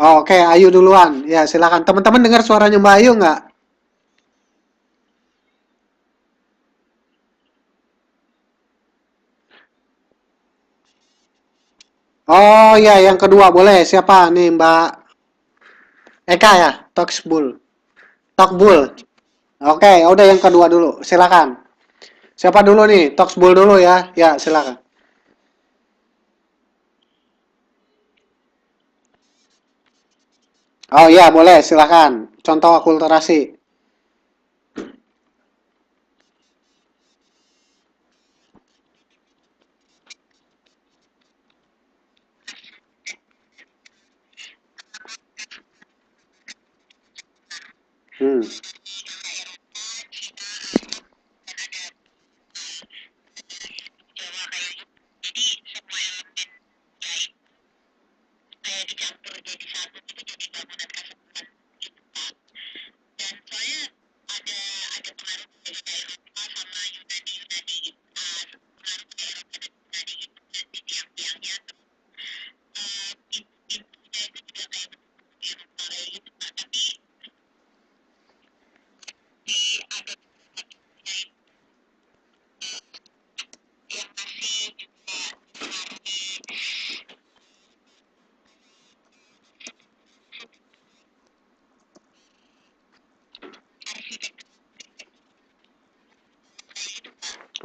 Oh, oke, Ayu duluan. Ya, silakan. Teman-teman dengar suaranya Mbak Ayu nggak? Oh, iya, yang kedua boleh. Siapa nih Mbak Eka ya? Toxbull. Tokbul. Oke, udah yang kedua dulu. Silakan. Siapa dulu nih? Toxbull dulu ya. Ya, silakan. Oh iya, boleh. Silakan. Contoh akulturasi. Hmm.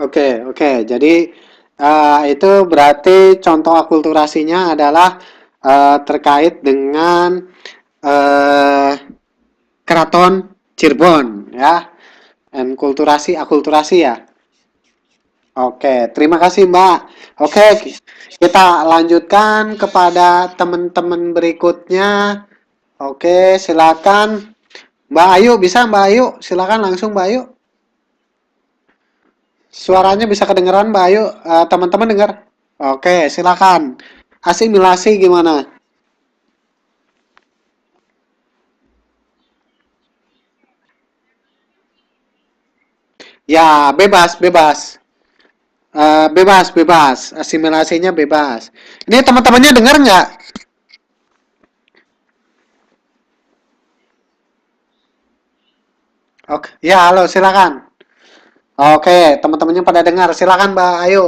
Oke, oke. Jadi itu berarti contoh akulturasinya adalah terkait dengan eh, Keraton Cirebon ya. Dan kulturasi akulturasi ya. Oke, terima kasih Mbak. Oke, kita lanjutkan kepada teman-teman berikutnya. Oke, silakan Mbak Ayu, bisa Mbak Ayu? Silakan langsung Mbak Ayu. Suaranya bisa kedengeran Mbak Ayu. Teman-teman dengar? Oke, silakan. Asimilasi gimana? Ya, bebas, bebas. Bebas, bebas. Asimilasinya bebas. Ini teman-temannya dengar nggak? Oke, ya halo, silakan. Oke, teman-temannya pada dengar. Silakan Mbak Ayu.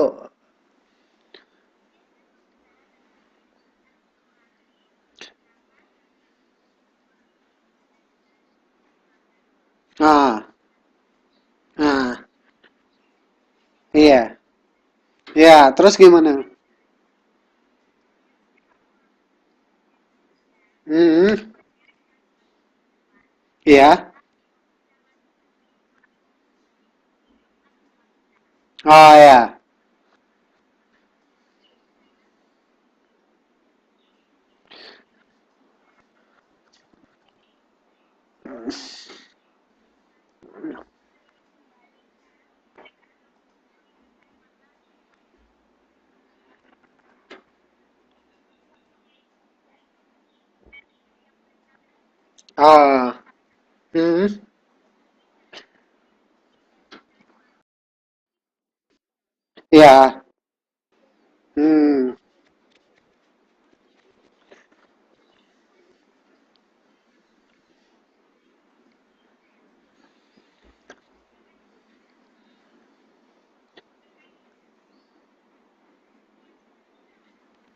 Nah, nah, iya. Iya, terus gimana? Hmm, iya. Oh ya. Oh.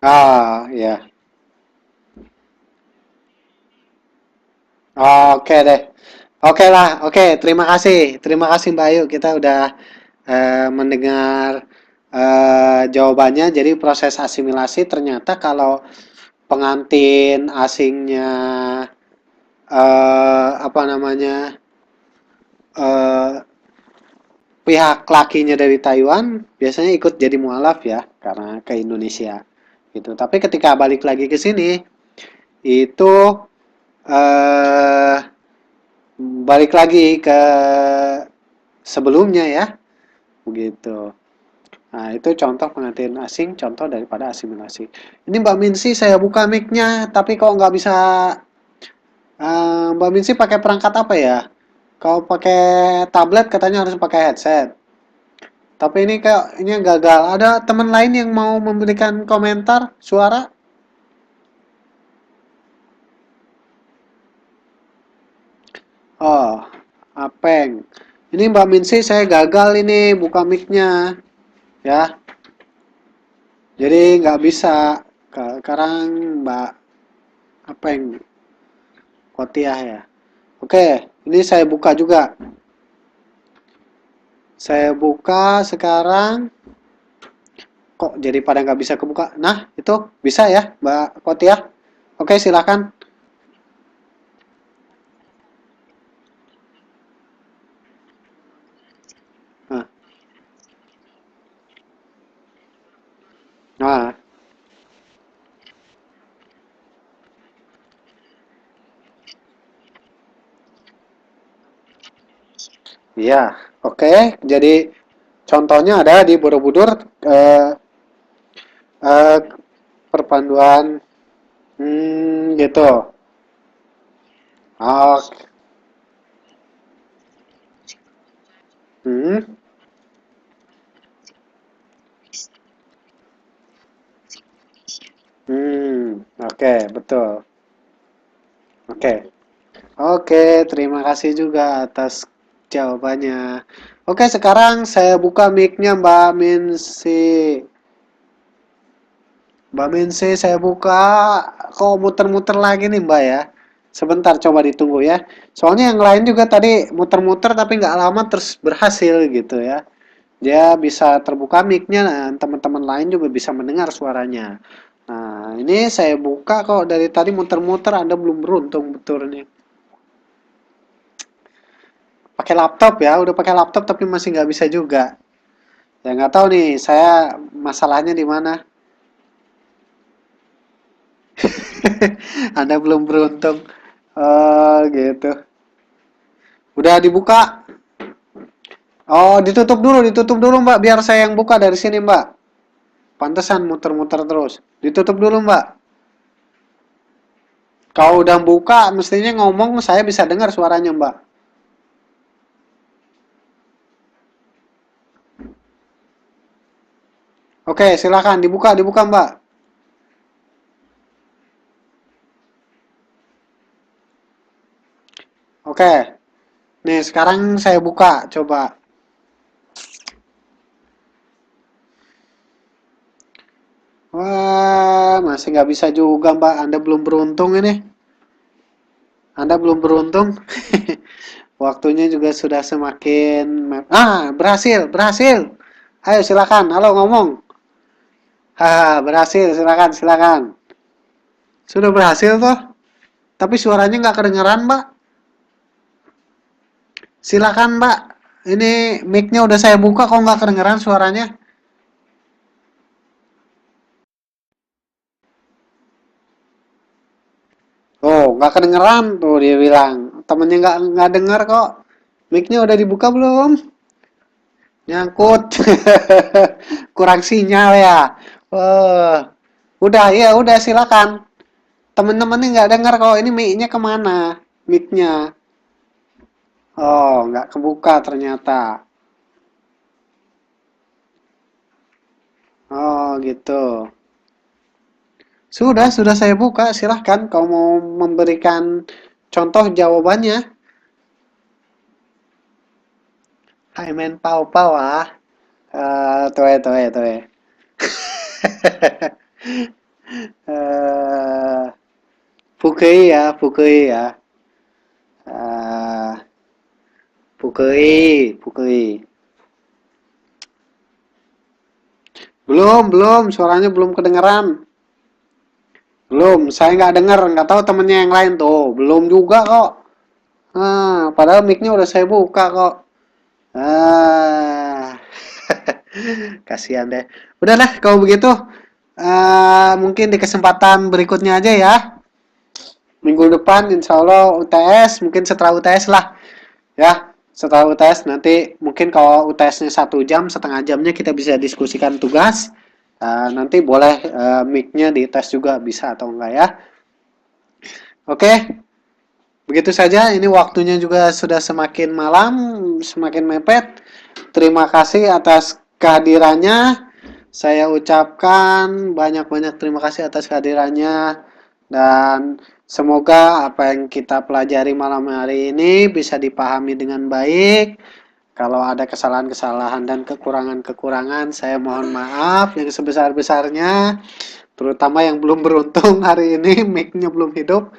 Ah, ya. Oke deh. Oke lah, oke. Terima kasih. Terima kasih Mbak Ayu. Kita udah mendengar jawabannya. Jadi proses asimilasi ternyata kalau pengantin asingnya apa namanya eh, pihak lakinya dari Taiwan biasanya ikut jadi mualaf ya karena ke Indonesia gitu. Tapi ketika balik lagi ke sini itu eh balik lagi ke sebelumnya ya begitu. Nah, itu contoh pengantin asing, contoh daripada asimilasi. Ini Mbak Minsi saya buka mic-nya, tapi kok nggak bisa. Mbak Minsi pakai perangkat apa ya? Kalau pakai tablet katanya harus pakai headset. Tapi ini kayak ini gagal. Ada teman lain yang mau memberikan komentar suara? Oh, Apeng. Ini Mbak Minsi saya gagal ini buka mic-nya ya. Jadi nggak bisa. Sekarang Mbak Apeng Kotiah ya. Oke, ini saya buka juga. Saya buka sekarang. Kok jadi pada nggak bisa kebuka? Nah, itu bisa ya, Mbak Kotiah. Oke, silakan. Nah, nah, iya. Oke, jadi contohnya ada di Borobudur eh, eh, perpanduan gitu. Oh, hmm, oke, betul. Oke. Oke, terima kasih juga atas jawabannya. Oke, sekarang saya buka mic-nya Mbak Minsi. Mbak Minsi, saya buka. Kok muter-muter lagi nih Mbak ya? Sebentar, coba ditunggu ya. Soalnya yang lain juga tadi muter-muter tapi nggak lama terus berhasil gitu ya. Dia bisa terbuka mic-nya, nah, teman-teman lain juga bisa mendengar suaranya. Nah, ini saya buka kok dari tadi muter-muter, Anda belum beruntung betul nih. Pakai laptop ya, udah pakai laptop tapi masih nggak bisa juga. Ya nggak tahu nih, saya masalahnya di mana. Anda belum beruntung. Oh, gitu. Udah dibuka. Oh, ditutup dulu Mbak, biar saya yang buka dari sini Mbak. Pantesan muter-muter terus. Ditutup dulu Mbak. Kalau udah buka, mestinya ngomong saya bisa dengar suaranya Mbak. Oke, silakan dibuka Mbak. Oke, nih sekarang saya buka, coba. Wah, masih nggak bisa juga Mbak. Anda belum beruntung ini. Anda belum beruntung. Waktunya juga sudah semakin berhasil, berhasil. Ayo silakan. Halo ngomong. Berhasil. Silakan, silakan. Sudah berhasil toh? Tapi suaranya nggak kedengeran, Mbak. Silakan, Mbak. Ini mic-nya udah saya buka kok nggak kedengeran suaranya. Oh, nggak kedengeran tuh dia bilang. Temennya nggak denger kok. Mic-nya udah dibuka belum? Nyangkut. Kurang sinyal ya. Oh, udah ya, udah silakan. Temen-temennya nggak dengar kok ini mic-nya kemana? Mic-nya. Oh, nggak kebuka ternyata. Oh, gitu. Sudah saya buka. Silahkan kalau mau memberikan contoh jawabannya. Hai men pau pau ah. Tuh. Pukei ya, Pukei ya. Ah, Pukei, Pukei. Belum, suaranya belum kedengeran. Belum, saya nggak dengar, nggak tahu temennya yang lain tuh. Belum juga kok. Padahal mic-nya udah saya buka kok. Ah, kasihan deh. Udahlah, kalau begitu, mungkin di kesempatan berikutnya aja ya. Minggu depan, insya Allah UTS, mungkin setelah UTS lah, ya. Setelah UTS nanti mungkin kalau UTS-nya 1 jam, setengah jamnya kita bisa diskusikan tugas. Nanti boleh mic-nya dites juga bisa atau enggak ya. Oke, begitu saja. Ini waktunya juga sudah semakin malam, semakin mepet. Terima kasih atas kehadirannya. Saya ucapkan banyak-banyak terima kasih atas kehadirannya dan semoga apa yang kita pelajari malam hari ini bisa dipahami dengan baik. Kalau ada kesalahan-kesalahan dan kekurangan-kekurangan, saya mohon maaf yang sebesar-besarnya. Terutama yang belum beruntung hari ini mic-nya belum hidup.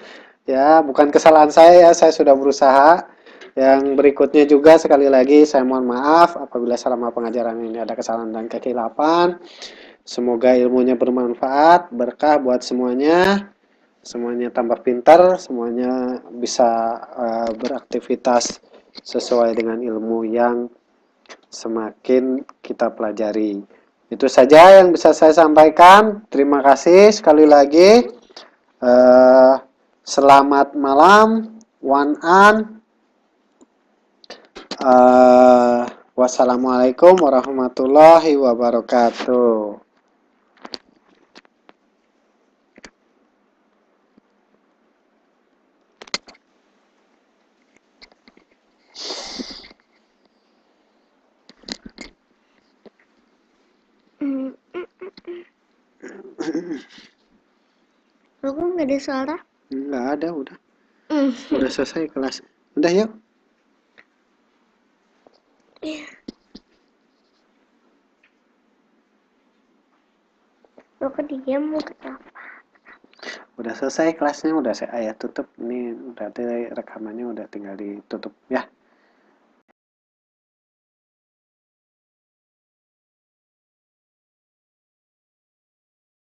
Ya, bukan kesalahan saya sudah berusaha. Yang berikutnya juga sekali lagi saya mohon maaf apabila selama pengajaran ini ada kesalahan dan kekhilafan. Semoga ilmunya bermanfaat, berkah buat semuanya. Semuanya tambah pintar, semuanya bisa beraktivitas sesuai dengan ilmu yang semakin kita pelajari. Itu saja yang bisa saya sampaikan. Terima kasih sekali lagi. Uh, Selamat malam, Wan An. Wassalamualaikum warahmatullahi wabarakatuh. Aku nggak ada suara. Nggak ada, udah. Udah selesai kelas. Udah yuk. Aku diam mau kenapa? Udah selesai kelasnya, udah saya tutup. Ini berarti rekamannya udah tinggal ditutup ya.